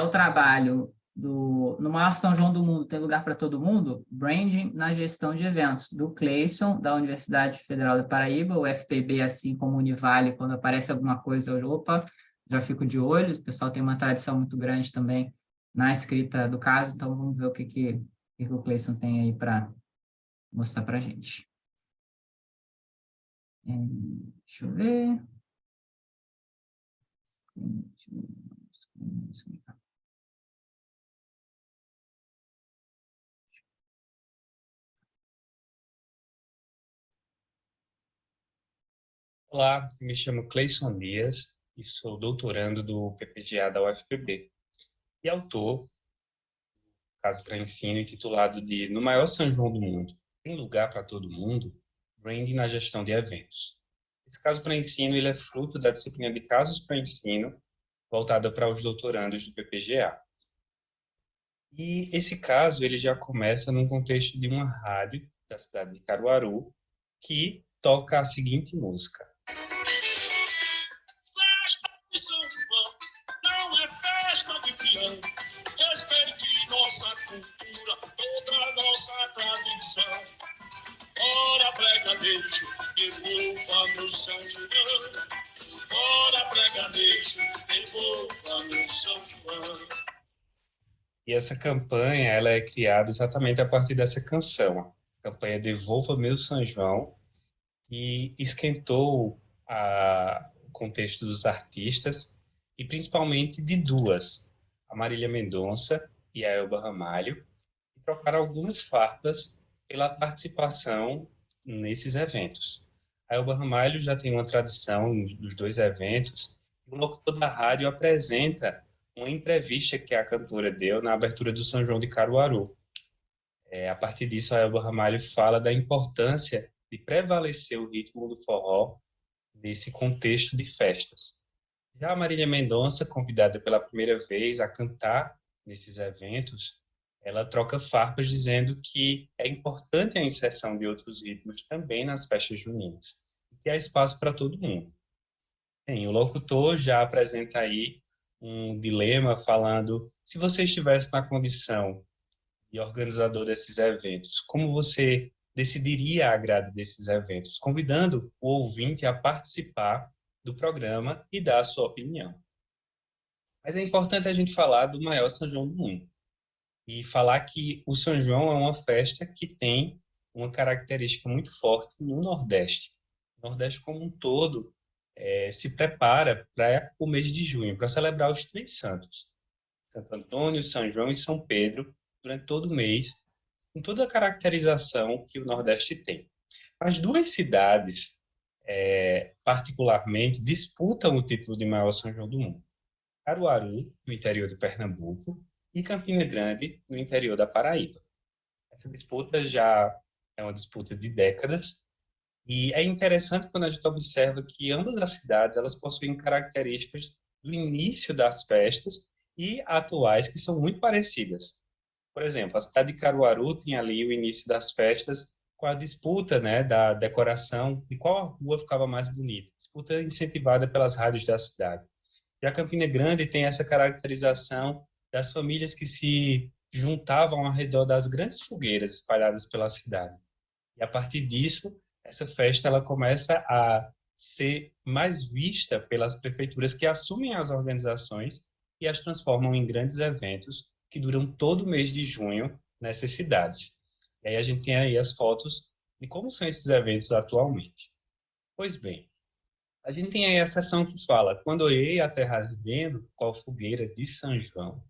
o trabalho no maior São João do mundo, tem lugar para todo mundo, Branding na gestão de eventos, do Cleison, da Universidade Federal da Paraíba, o FPB, assim como o Univale, quando aparece alguma coisa, opa, já fico de olho, o pessoal tem uma tradição muito grande também na escrita do caso, então vamos ver o que o Cleison tem aí para mostrar para a gente. Deixa eu ver. Olá, me chamo Cleison Dias e sou doutorando do PPGA da UFPB e autor do caso para ensino intitulado de No Maior São João do Mundo, tem lugar para todo mundo? Branding na gestão de eventos. Esse caso para ensino ele é fruto da disciplina de casos para ensino voltada para os doutorandos do PPGA. E esse caso ele já começa num contexto de uma rádio da cidade de Caruaru que toca a seguinte música. Festa de São João não é festa de peão. Respeite nossa cultura, toda nossa tradição. Fora pregadejo, devolva meu São João. Fora pregadejo, devolva meu São João. E essa campanha ela é criada exatamente a partir dessa canção, a campanha Devolva Meu São João, que esquentou o contexto dos artistas e principalmente de duas, a Marília Mendonça e a Elba Ramalho, que trocaram algumas farpas pela participação nesses eventos. A Elba Ramalho já tem uma tradição dos dois eventos, e o locutor da rádio apresenta uma entrevista que a cantora deu na abertura do São João de Caruaru. A partir disso, a Elba Ramalho fala da importância de prevalecer o ritmo do forró nesse contexto de festas. Já a Marília Mendonça, convidada pela primeira vez a cantar nesses eventos, ela troca farpas dizendo que é importante a inserção de outros ritmos também nas festas juninas, e que há espaço para todo mundo. Bem, o locutor já apresenta aí um dilema falando, se você estivesse na condição de organizador desses eventos, como você decidiria a grade desses eventos, convidando o ouvinte a participar do programa e dar a sua opinião. Mas é importante a gente falar do maior São João do mundo e falar que o São João é uma festa que tem uma característica muito forte no Nordeste. O Nordeste como um todo se prepara para o mês de junho, para celebrar os três santos, Santo Antônio, São João e São Pedro, durante todo o mês, com toda a caracterização que o Nordeste tem. As duas cidades, particularmente, disputam o título de maior São João do mundo. Caruaru, no interior de Pernambuco, e Campina Grande, no interior da Paraíba. Essa disputa já é uma disputa de décadas, e é interessante quando a gente observa que ambas as cidades elas possuem características do início das festas e atuais que são muito parecidas. Por exemplo, a cidade de Caruaru tem ali o início das festas com a disputa, né, da decoração de qual rua ficava mais bonita, disputa incentivada pelas rádios da cidade. E a Campina Grande tem essa caracterização das famílias que se juntavam ao redor das grandes fogueiras espalhadas pela cidade. E a partir disso, essa festa ela começa a ser mais vista pelas prefeituras que assumem as organizações e as transformam em grandes eventos que duram todo o mês de junho nessas cidades. E aí a gente tem aí as fotos de como são esses eventos atualmente. Pois bem, a gente tem aí a seção que fala, quando olhei a terra ardendo, qual fogueira de São João.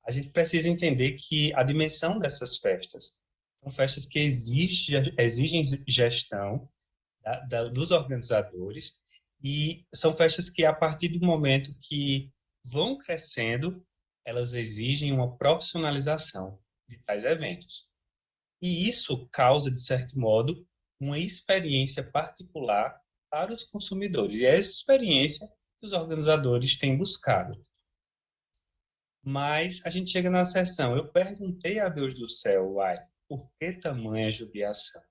A gente precisa entender que a dimensão dessas festas são festas que exigem gestão dos organizadores e são festas que, a partir do momento que vão crescendo, elas exigem uma profissionalização de tais eventos. E isso causa, de certo modo, uma experiência particular para os consumidores. E é essa experiência que os organizadores têm buscado. Mas a gente chega na sessão, eu perguntei a Deus do céu, por que tamanha judiação?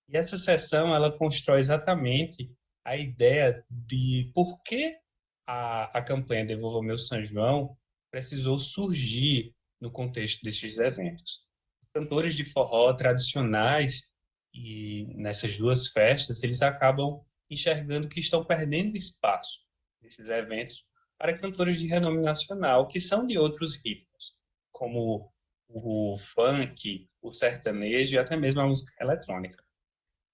E essa sessão, ela constrói exatamente a ideia de por que a campanha Devolva Meu São João precisou surgir no contexto destes eventos. Os cantores de forró tradicionais, e nessas duas festas, eles acabam enxergando que estão perdendo espaço nesses eventos para cantores de renome nacional, que são de outros ritmos, como o funk, o sertanejo e até mesmo a música eletrônica.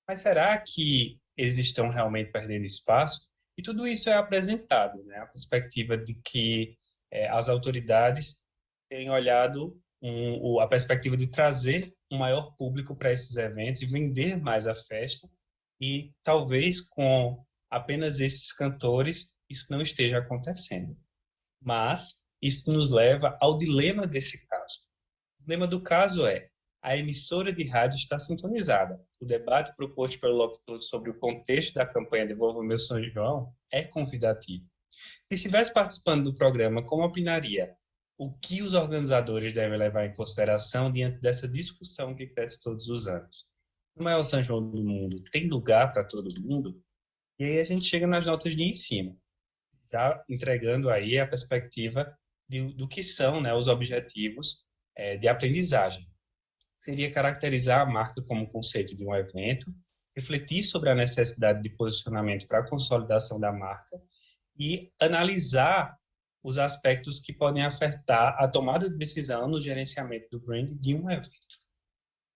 Mas será que eles estão realmente perdendo espaço? E tudo isso é apresentado, né? A perspectiva de que as autoridades têm olhado a perspectiva de trazer um maior público para esses eventos e vender mais a festa, e talvez com apenas esses cantores, isso não esteja acontecendo. Mas isso nos leva ao dilema desse caso. O dilema do caso é: a emissora de rádio está sintonizada. O debate proposto pelo locutor sobre o contexto da campanha Devolva Meu São João é convidativo. Se estivesse participando do programa, como opinaria? O que os organizadores devem levar em consideração diante dessa discussão que cresce todos os anos? O maior São João do mundo tem lugar para todo mundo? E aí a gente chega nas notas de ensino, já entregando aí a perspectiva do que são, né, os objetivos de aprendizagem. Seria caracterizar a marca como conceito de um evento, refletir sobre a necessidade de posicionamento para a consolidação da marca e analisar os aspectos que podem afetar a tomada de decisão no gerenciamento do brand de um evento.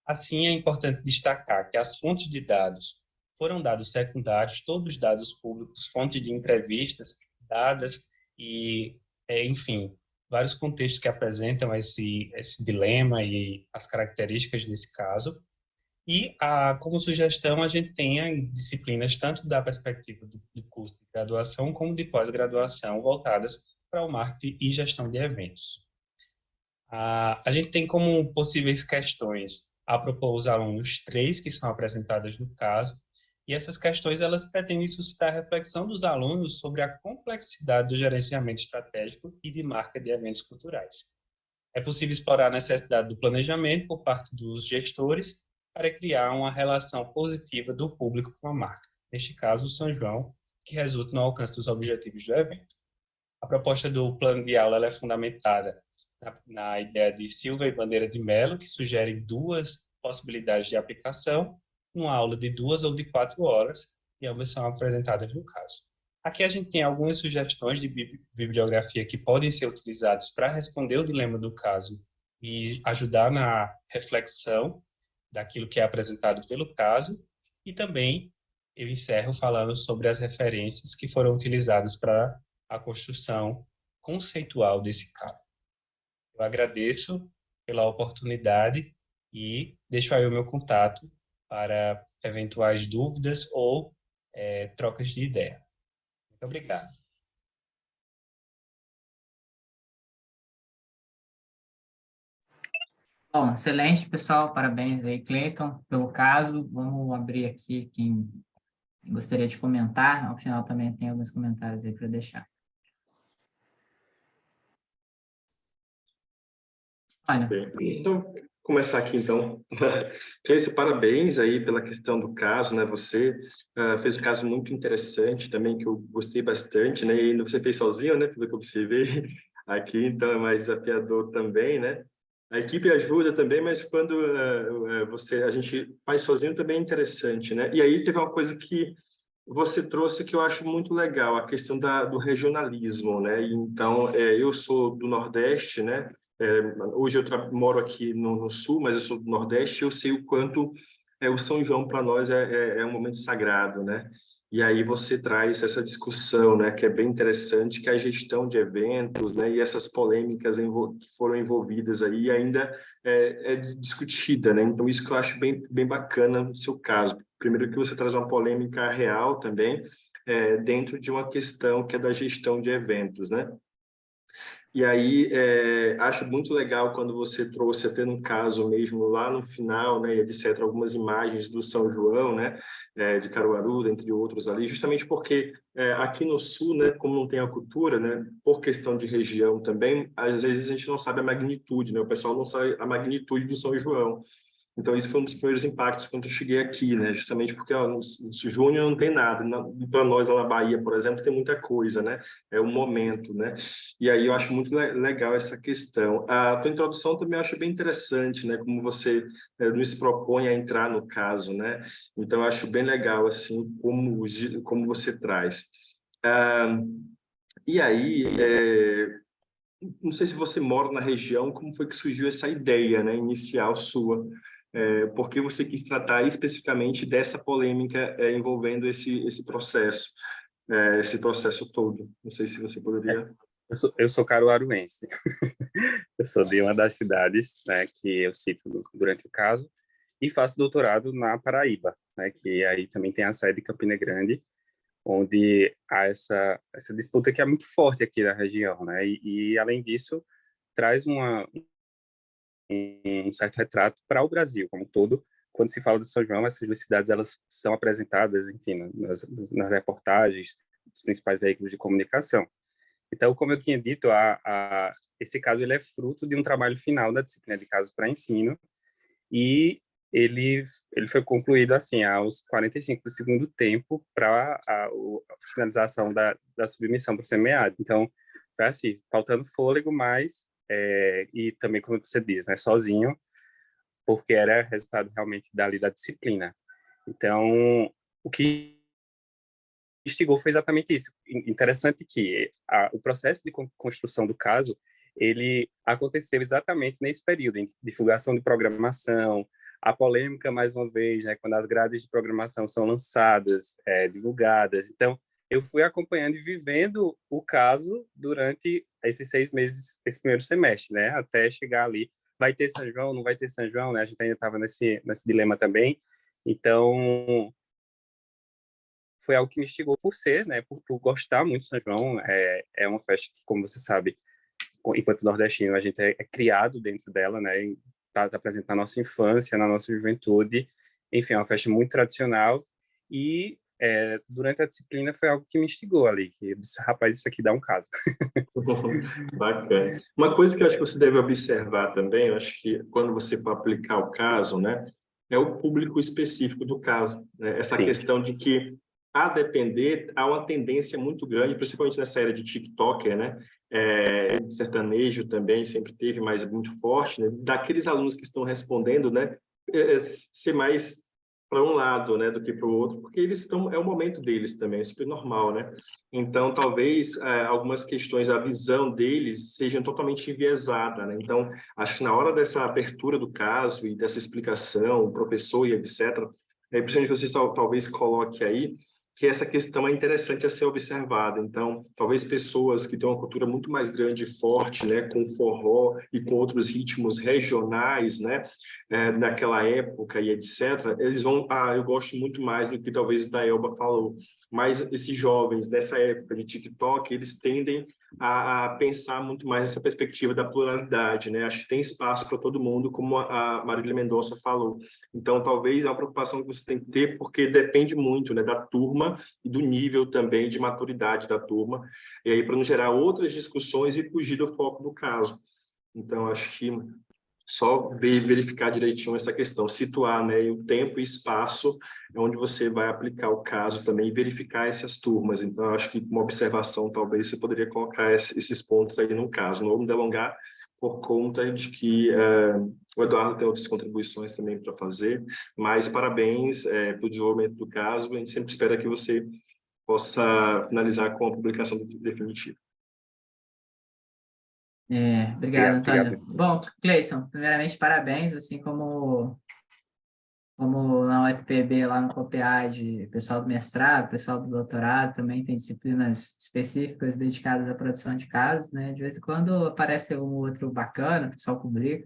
Assim, é importante destacar que as fontes de dados foram dados secundários, todos dados públicos, fontes de entrevistas dadas e, enfim, vários contextos que apresentam esse dilema e as características desse caso. E, como sugestão, a gente tem disciplinas tanto da perspectiva do curso de graduação como de pós-graduação voltadas para o marketing e gestão de eventos. A gente tem como possíveis questões a propor aos alunos 3 que são apresentadas no caso, e essas questões elas pretendem suscitar a reflexão dos alunos sobre a complexidade do gerenciamento estratégico e de marca de eventos culturais. É possível explorar a necessidade do planejamento por parte dos gestores para criar uma relação positiva do público com a marca, neste caso o São João, que resulta no alcance dos objetivos do evento. A proposta do plano de aula ela é fundamentada na ideia de Silva e Bandeira de Mello, que sugerem 2 possibilidades de aplicação, uma aula de 2 ou de 4 horas, e ambas são apresentadas no caso. Aqui a gente tem algumas sugestões de bibliografia que podem ser utilizadas para responder o dilema do caso e ajudar na reflexão daquilo que é apresentado pelo caso, e também eu encerro falando sobre as referências que foram utilizadas para a construção conceitual desse caso. Eu agradeço pela oportunidade e deixo aí o meu contato para eventuais dúvidas ou trocas de ideia. Muito obrigado. Bom, excelente, pessoal. Parabéns aí, Cleiton, pelo caso. Vamos abrir aqui quem gostaria de comentar. Ao final também tem alguns comentários aí para deixar. Olha. Então, começar aqui, então. Cleiton, parabéns aí pela questão do caso, né? Você fez um caso muito interessante também, que eu gostei bastante, né? E ainda você fez sozinho, né? Pelo que eu observei aqui, então é mais desafiador também, né? A equipe ajuda também, mas quando a gente faz sozinho também é interessante, né? E aí teve uma coisa que você trouxe que eu acho muito legal, a questão do regionalismo, né? Então, eu sou do Nordeste, né? Hoje eu moro aqui no Sul, mas eu sou do Nordeste, eu sei o quanto o São João para nós é um momento sagrado, né? E aí você traz essa discussão, né, que é bem interessante, que é a gestão de eventos, né, e essas polêmicas que foram envolvidas aí ainda é discutida, né? Então isso que eu acho bem bacana no seu caso. Primeiro que você traz uma polêmica real também, dentro de uma questão que é da gestão de eventos, né? E aí, acho muito legal quando você trouxe, até no caso mesmo, lá no final, né, etc., algumas imagens do São João, né, de Caruaru, entre outros ali, justamente porque aqui no Sul, né, como não tem a cultura, né, por questão de região também, às vezes a gente não sabe a magnitude, né, o pessoal não sabe a magnitude do São João. Então, isso foi um dos primeiros impactos quando eu cheguei aqui, né? Justamente porque no junho não tem nada. Para nós, lá na Bahia, por exemplo, tem muita coisa, né? É um momento, né? E aí eu acho muito legal essa questão. A tua introdução também eu acho bem interessante, né? Como você nos propõe a entrar no caso, né? Então, eu acho bem legal, assim, como você traz. E aí, não sei se você mora na região, como foi que surgiu essa ideia, né? Inicial sua? Por que você quis tratar especificamente dessa polêmica envolvendo esse processo todo? Não sei se você poderia... Eu sou caruaruense. Eu sou de uma das cidades, né, que eu cito durante o caso, e faço doutorado na Paraíba, né, que aí também tem a sede de Campina Grande, onde há essa disputa que é muito forte aqui na região, né? E além disso, traz um certo retrato para o Brasil como um todo. Quando se fala de São João, essas duas cidades elas são apresentadas, enfim, nas reportagens dos principais veículos de comunicação. Então, como eu tinha dito, esse caso ele é fruto de um trabalho final da disciplina de casos para ensino, e ele foi concluído assim aos 45 do segundo tempo para a finalização da submissão para o semiárido. Então, foi assim, faltando fôlego, mas e também, como você diz, né, sozinho, porque era resultado realmente da disciplina. Então, o que instigou foi exatamente isso. Interessante que o processo de construção do caso, ele aconteceu exatamente nesse período, em divulgação de programação, a polêmica, mais uma vez, né, quando as grades de programação são lançadas, divulgadas. Então, eu fui acompanhando e vivendo o caso durante esses 6 meses, esse primeiro semestre, né, até chegar ali. Vai ter São João, não vai ter São João, né? A gente ainda estava nesse dilema também. Então, foi algo que me instigou por ser, né? Por gostar muito de São João. É uma festa que, como você sabe, enquanto nordestino, a gente é criado dentro dela, né? Está presente na nossa infância, na nossa juventude. Enfim, é uma festa muito tradicional. E durante a disciplina foi algo que me instigou ali. Que eu disse, rapaz, isso aqui dá um caso. Bacana. Uma coisa que eu acho que você deve observar também, eu acho que quando você for aplicar o caso, né, é o público específico do caso, né? Essa Sim. questão de que, a depender, há uma tendência muito grande, principalmente nessa era de TikToker, né, sertanejo também sempre teve, mas muito forte, né, daqueles alunos que estão respondendo, né, ser mais para um lado, né, do que para o outro, porque eles estão, é o momento deles também, é super normal, né? Então, talvez algumas questões, a visão deles sejam totalmente enviesada, né? Então, acho que na hora dessa abertura do caso e dessa explicação, o professor e etc., principalmente vocês talvez coloque aí que essa questão é interessante a ser observada. Então, talvez pessoas que têm uma cultura muito mais grande e forte, né, com forró e com outros ritmos regionais, né, naquela época e etc., eles vão, eu gosto muito mais do que talvez o Daelba falou, mas esses jovens dessa época de TikTok, eles tendem a pensar muito mais nessa perspectiva da pluralidade, né? Acho que tem espaço para todo mundo, como a Marília Mendonça falou. Então, talvez é uma preocupação que você tem que ter, porque depende muito, né, da turma e do nível também de maturidade da turma, e aí para não gerar outras discussões e fugir do foco do caso. Então, acho que só verificar direitinho essa questão, situar, né, o tempo e espaço onde você vai aplicar o caso também e verificar essas turmas. Então, eu acho que uma observação, talvez, você poderia colocar esses pontos aí no caso. Não vou me delongar por conta de que o Eduardo tem outras contribuições também para fazer, mas parabéns pelo desenvolvimento do caso. A gente sempre espera que você possa finalizar com a publicação definitiva. Obrigado, Antônio. Obrigado. Bom, Cleison, primeiramente, parabéns, assim como na UFPB, lá no COPEAD, pessoal do mestrado, pessoal do doutorado, também tem disciplinas específicas dedicadas à produção de casos, né? De vez em quando aparece um outro bacana, o pessoal publica,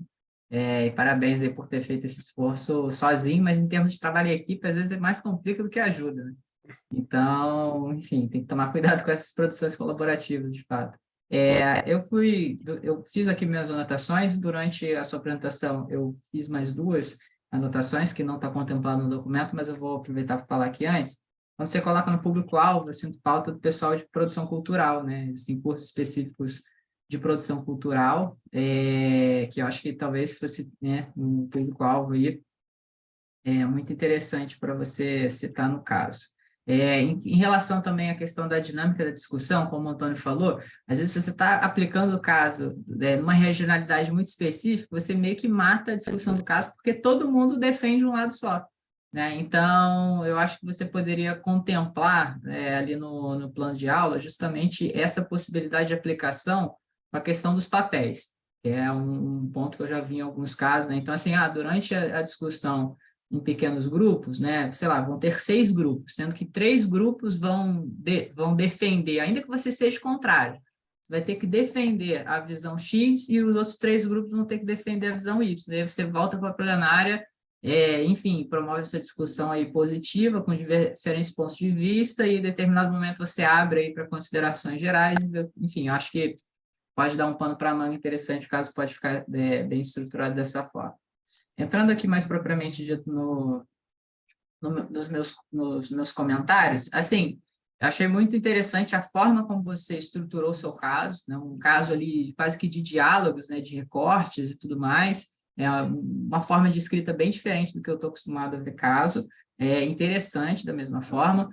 e parabéns aí por ter feito esse esforço sozinho, mas em termos de trabalho em equipe, às vezes é mais complica do que ajuda, né? Então, enfim, tem que tomar cuidado com essas produções colaborativas, de fato. Eu fiz aqui minhas anotações, durante a sua apresentação eu fiz mais 2 anotações que não está contemplado no documento, mas eu vou aproveitar para falar aqui antes. Quando você coloca no público-alvo, eu sinto falta do pessoal de produção cultural, né? Existem cursos específicos de produção cultural, que eu acho que talvez fosse, né, um público-alvo aí, muito interessante para você citar no caso. Em relação também à questão da dinâmica da discussão, como o Antônio falou, às vezes você está aplicando o caso numa regionalidade muito específica, você meio que mata a discussão do caso, porque todo mundo defende um lado só, né? Então, eu acho que você poderia contemplar ali no plano de aula justamente essa possibilidade de aplicação com a questão dos papéis, que é um ponto que eu já vi em alguns casos, né? Então, assim, durante a discussão em pequenos grupos, né? Sei lá, vão ter 6 grupos, sendo que 3 grupos vão defender, ainda que você seja contrário, você vai ter que defender a visão X e os outros 3 grupos vão ter que defender a visão Y. Daí você volta para a plenária enfim, promove essa discussão aí positiva, com diferentes pontos de vista, e em determinado momento você abre aí para considerações gerais, enfim, eu acho que pode dar um pano para a manga interessante, caso pode ficar bem estruturado dessa forma. Entrando aqui mais propriamente dito nos meus comentários, assim, eu achei muito interessante a forma como você estruturou o seu caso, né? Um caso ali quase que de diálogos, né? De recortes e tudo mais, uma forma de escrita bem diferente do que eu estou acostumado a ver caso, interessante da mesma forma.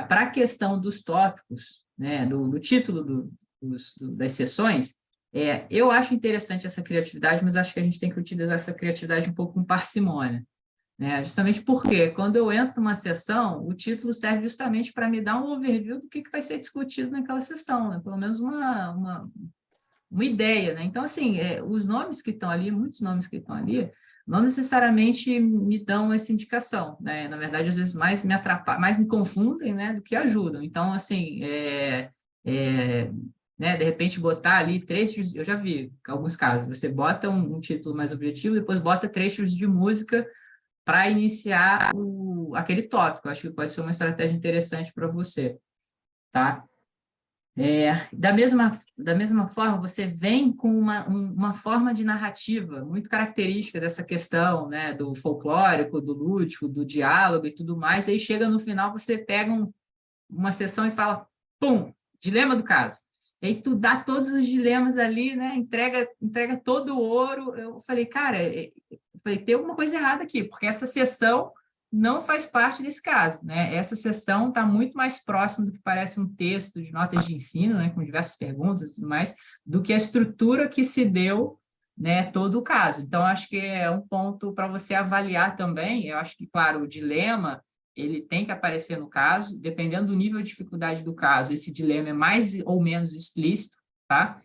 Para a questão dos tópicos, né? Do título das sessões, eu acho interessante essa criatividade, mas acho que a gente tem que utilizar essa criatividade um pouco com parcimônia. Justamente porque, quando eu entro numa sessão, o título serve justamente para me dar um overview do que vai ser discutido naquela sessão, né? Pelo menos uma ideia, né? Então, assim, os nomes que estão ali, muitos nomes que estão ali, não necessariamente me dão essa indicação, né? Na verdade, às vezes mais me atrapalham, mais me confundem, né, do que ajudam. Então, assim, né, de repente botar ali trechos, eu já vi alguns casos, você bota um título mais objetivo, depois bota trechos de música para iniciar aquele tópico. Acho que pode ser uma estratégia interessante para você, tá? Da mesma forma, você vem com uma forma de narrativa muito característica dessa questão, né, do folclórico, do lúdico, do diálogo e tudo mais, aí chega no final, você pega uma sessão e fala, pum, dilema do caso. E aí tu dá todos os dilemas ali, né, entrega todo o ouro. Eu falei, cara, tem alguma coisa errada aqui, porque essa sessão não faz parte desse caso, né? Essa sessão está muito mais próxima do que parece um texto de notas de ensino, né, com diversas perguntas e tudo mais, do que a estrutura que se deu, né, todo o caso. Então, acho que é um ponto para você avaliar também. Eu acho que, claro, o dilema, ele tem que aparecer no caso, dependendo do nível de dificuldade do caso, esse dilema é mais ou menos explícito, tá?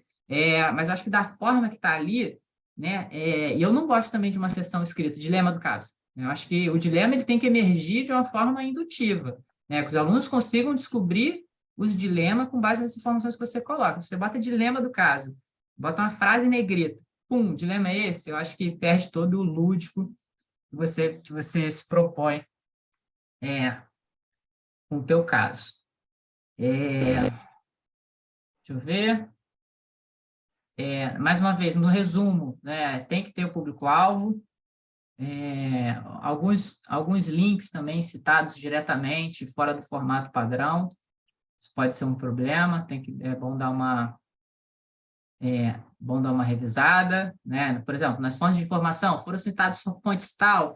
Mas acho que da forma que está ali, né, e eu não gosto também de uma sessão escrita, dilema do caso. Eu acho que o dilema ele tem que emergir de uma forma indutiva, né, que os alunos consigam descobrir os dilemas com base nas informações que você coloca. Você bota dilema do caso, bota uma frase em negrito, pum, dilema é esse, eu acho que perde todo o lúdico que você se propõe com o teu caso. Deixa eu ver. Mais uma vez, no resumo, né, tem que ter o público-alvo, alguns links também citados diretamente, fora do formato padrão, isso pode ser um problema, é bom dar uma revisada, né? Por exemplo, nas fontes de informação, foram citadas fontes tal,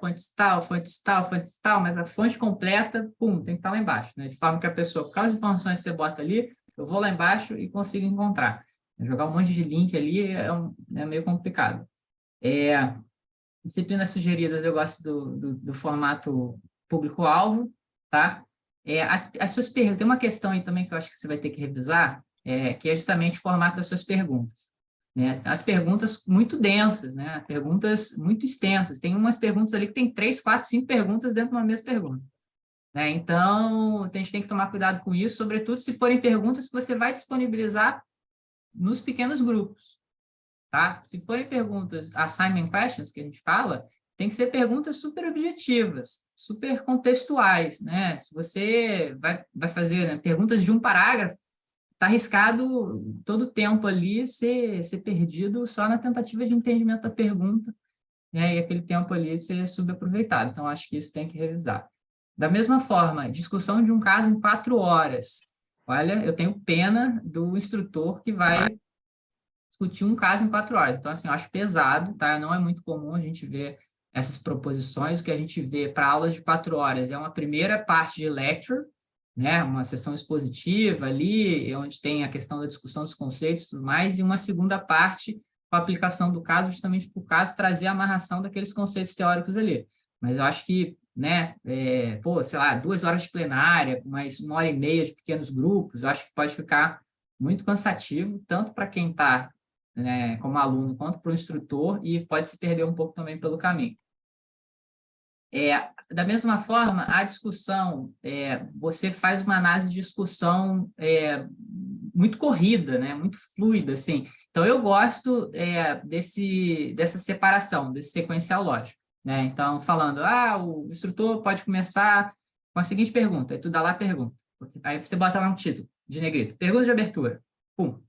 mas a fonte completa, pum, tem que estar lá embaixo, né? De forma que a pessoa, por causa das informações que você bota ali, eu vou lá embaixo e consigo encontrar. Jogar um monte de link ali é meio complicado. Disciplinas sugeridas, eu gosto do formato público-alvo, tá? As suas perguntas, tem uma questão aí também que eu acho que você vai ter que revisar, que é justamente o formato das suas perguntas, né? As perguntas muito densas, né? Perguntas muito extensas. Tem umas perguntas ali que tem 3, 4, 5 perguntas dentro de uma mesma pergunta, né? Então, a gente tem que tomar cuidado com isso, sobretudo se forem perguntas que você vai disponibilizar nos pequenos grupos, tá? Se forem perguntas, assignment questions, que a gente fala, tem que ser perguntas super objetivas, super contextuais, né? Se você vai fazer, né, perguntas de um parágrafo, está arriscado todo o tempo ali ser perdido só na tentativa de entendimento da pergunta, né? E aquele tempo ali ser subaproveitado. Então, acho que isso tem que revisar. Da mesma forma, discussão de um caso em 4 horas. Olha, eu tenho pena do instrutor que vai discutir um caso em 4 horas. Então, assim, eu acho pesado, tá? Não é muito comum a gente ver essas proposições. O que a gente vê para aulas de 4 horas é uma primeira parte de lecture, né? Uma sessão expositiva ali, onde tem a questão da discussão dos conceitos e tudo mais, e uma segunda parte com a aplicação do caso, justamente para o caso trazer a amarração daqueles conceitos teóricos ali. Mas eu acho que, né, sei lá, 2 horas de plenária, mais 1h30 de pequenos grupos, eu acho que pode ficar muito cansativo, tanto para quem está, né, como aluno, quanto para o instrutor, e pode se perder um pouco também pelo caminho. Da mesma forma, a discussão, você faz uma análise de discussão muito corrida, né, muito fluida, assim. Então, eu gosto dessa separação, desse sequencial lógico. né? Então, falando, o instrutor pode começar com a seguinte pergunta, aí tu dá lá a pergunta. Aí você bota lá um título de negrito, pergunta de abertura, pum.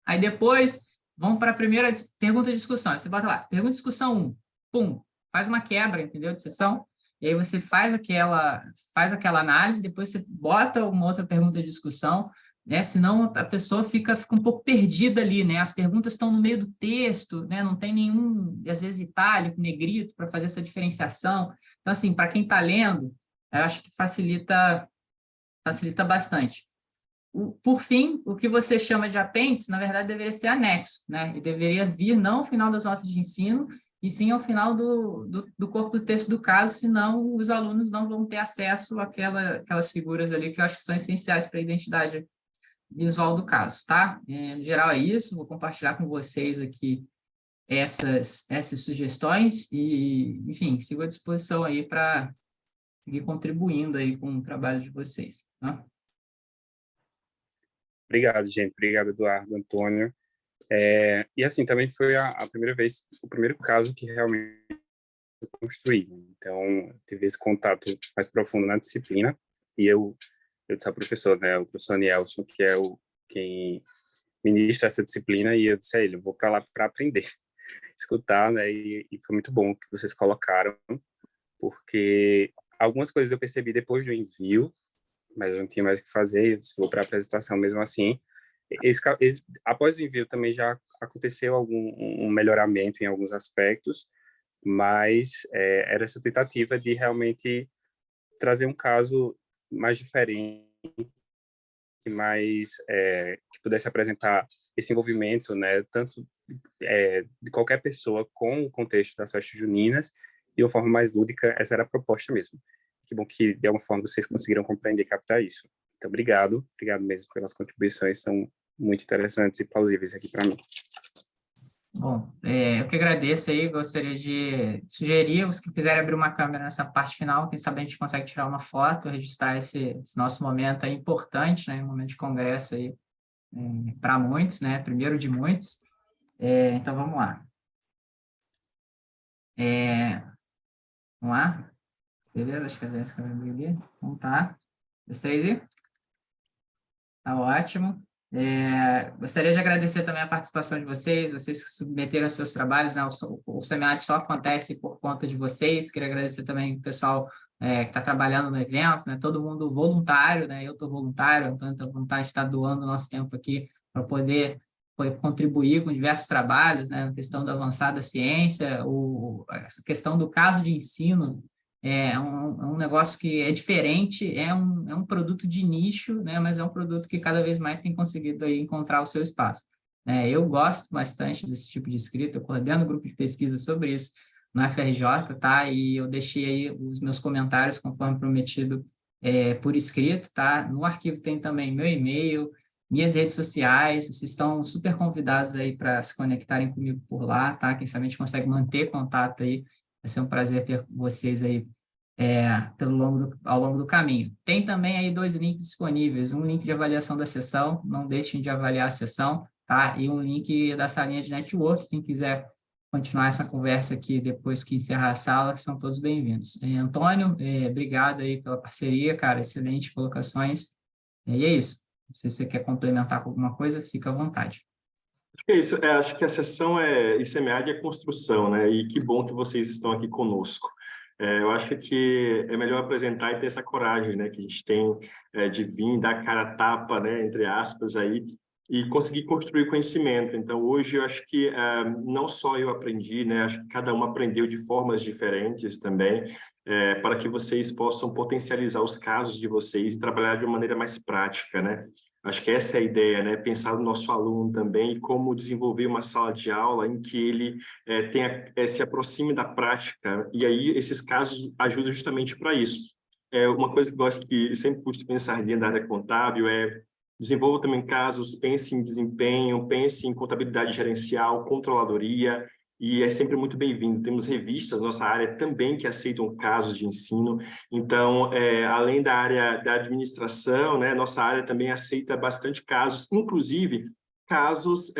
Aí depois, vamos para a primeira pergunta de discussão, aí você bota lá, pergunta de discussão 1, pum, faz uma quebra, entendeu, de sessão, e aí você faz aquela análise, depois você bota uma outra pergunta de discussão, né? Senão a pessoa fica um pouco perdida ali, né? As perguntas estão no meio do texto, né? Não tem nenhum, às vezes, itálico, negrito, para fazer essa diferenciação. Então, assim, para quem está lendo, eu acho que facilita bastante. Por fim, o que você chama de apêndice, na verdade, deveria ser anexo, né? E deveria vir não ao final das notas de ensino, e sim ao final do corpo do texto do caso, senão os alunos não vão ter acesso àquelas figuras ali que eu acho que são essenciais para a identidade visual do caso, tá? No geral é isso, vou compartilhar com vocês aqui essas sugestões e, enfim, sigo à disposição aí para seguir contribuindo aí com o trabalho de vocês, tá? Obrigado, gente. Obrigado, Eduardo, Antônio. E assim, também foi a primeira vez, o primeiro caso que realmente eu construí. Então, eu tive esse contato mais profundo na disciplina e eu disse ao professor, né, o professor Nielson, que é quem ministra essa disciplina, e eu disse a ele, eu vou para lá para aprender, escutar, né, e foi muito bom que vocês colocaram, porque algumas coisas eu percebi depois do envio, mas eu não tinha mais o que fazer, eu disse, vou para a apresentação mesmo assim. Após o envio também já aconteceu um melhoramento em alguns aspectos, mas era essa tentativa de realmente trazer um caso mais diferente, que pudesse apresentar esse envolvimento, né, tanto de qualquer pessoa com o contexto das festas juninas, de uma forma mais lúdica. Essa era a proposta mesmo. Que bom que, de alguma forma, vocês conseguiram compreender e captar isso. Então, obrigado mesmo pelas contribuições, são muito interessantes e plausíveis aqui para mim. Bom, eu que agradeço aí, gostaria de sugerir os que quiserem abrir uma câmera nessa parte final, quem sabe a gente consegue tirar uma foto, registrar esse nosso momento aí importante, né, um momento de congresso aí para muitos, né, primeiro de muitos. Então, vamos lá. Vamos lá? Beleza? Acho que essa câmera ali. Vamos tá. 2, 3 e... Tá ótimo. Gostaria de agradecer também a participação de vocês que submeteram seus trabalhos, né? O seminário só acontece por conta de vocês. Queria agradecer também o pessoal que está trabalhando no evento, né? Todo mundo voluntário, né? Eu estou voluntário, então estou vontade de estar doando nosso tempo aqui para poder contribuir com diversos trabalhos, né? Na questão da avançada ciência, essa questão do caso de ensino, é um negócio que é diferente, é um produto de nicho, né, mas é um produto que cada vez mais tem conseguido aí encontrar o seu espaço. Eu gosto bastante desse tipo de escrita, eu coordeno um grupo de pesquisa sobre isso no FRJ, tá? E eu deixei aí os meus comentários, conforme prometido, por escrito, tá? No arquivo tem também meu e-mail, minhas redes sociais, vocês estão super convidados aí para se conectarem comigo por lá, tá? Quem sabe a gente consegue manter contato aí. Vai ser um prazer ter vocês aí ao longo do caminho. Tem também aí 2 links disponíveis, um link de avaliação da sessão, não deixem de avaliar a sessão, tá? E um link da salinha de network, quem quiser continuar essa conversa aqui depois que encerrar a sala, são todos bem-vindos. Antônio, obrigado aí pela parceria, cara, excelentes colocações. E é isso. Não sei se você quer complementar com alguma coisa, fica à vontade. Acho que é isso. Acho que a sessão ICMAD é construção, né? E que bom que vocês estão aqui conosco. Eu acho que é melhor apresentar e ter essa coragem, né? Que a gente tem de vir, dar cara a tapa, né? Entre aspas, aí, e conseguir construir conhecimento. Então, hoje, eu acho que não só eu aprendi, né? Acho que cada um aprendeu de formas diferentes também, para que vocês possam potencializar os casos de vocês e trabalhar de uma maneira mais prática, né? Acho que essa é a ideia, né? Pensar no nosso aluno também e como desenvolver uma sala de aula em que ele se aproxime da prática. E aí, esses casos ajudam justamente para isso. Uma coisa que eu gosto que sempre custa pensar dentro da área contábil desenvolva também casos, pense em desempenho, pense em contabilidade gerencial, controladoria, e é sempre muito bem-vindo. Temos revistas, nossa área também, que aceitam casos de ensino. Então, além da área da administração, né, nossa área também aceita bastante casos, inclusive casos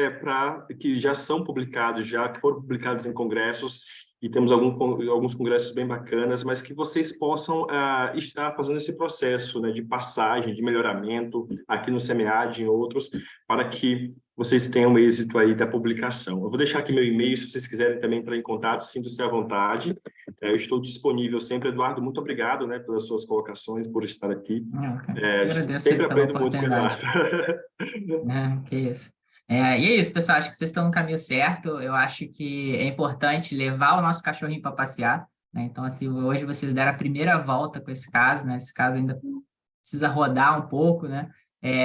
que já são publicados, que foram publicados em congressos, e temos alguns congressos bem bacanas, mas que vocês possam estar fazendo esse processo, né, de passagem, de melhoramento aqui no SEMEAD e em outros, para que vocês tenham êxito aí da publicação. Eu vou deixar aqui meu e-mail, se vocês quiserem também entrar em contato, sintam-se à vontade. Eu estou disponível sempre. Eduardo, muito obrigado, né, pelas suas colocações, por estar aqui. Sempre aprendo muito com o Eduardo. Que isso. E é isso, pessoal, acho que vocês estão no caminho certo. Eu acho que é importante levar o nosso cachorrinho para passear, né? Então, assim, hoje vocês deram a primeira volta com esse caso, né? Esse caso ainda precisa rodar um pouco, né?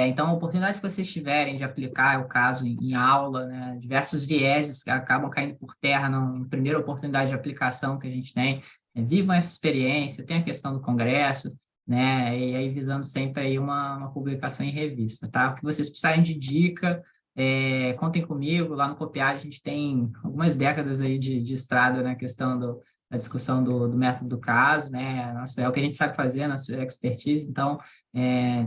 Então, a oportunidade que vocês tiverem de aplicar o caso em aula, né? Diversos vieses que acabam caindo por terra na primeira oportunidade de aplicação que a gente tem, vivam essa experiência, tem a questão do congresso, né? E aí visando sempre aí uma publicação em revista, tá? O que vocês precisarem de dica, contem comigo. Lá no Copiad a gente tem algumas décadas aí de estrada na questão da discussão do método do caso, né? Nossa, é o que a gente sabe fazer, nossa expertise. Então,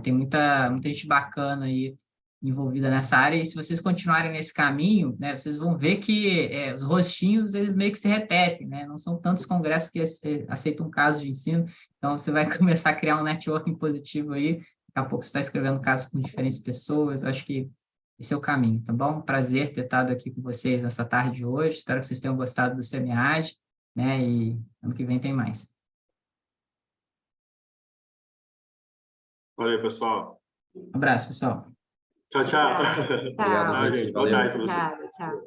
tem muita gente bacana aí envolvida nessa área, e se vocês continuarem nesse caminho, né, vocês vão ver que os rostinhos, eles meio que se repetem, né? Não são tantos congressos que aceitam casos de ensino, então você vai começar a criar um networking positivo aí, daqui a pouco você está escrevendo casos com diferentes pessoas. Eu acho que esse é o caminho, tá bom? Prazer ter estado aqui com vocês nessa tarde de hoje, espero que vocês tenham gostado do SEMEAD, né, e ano que vem tem mais. Valeu, pessoal. Um abraço, pessoal. Tchau, tchau. Tchau, Gente. Boa tarde para vocês. tchau.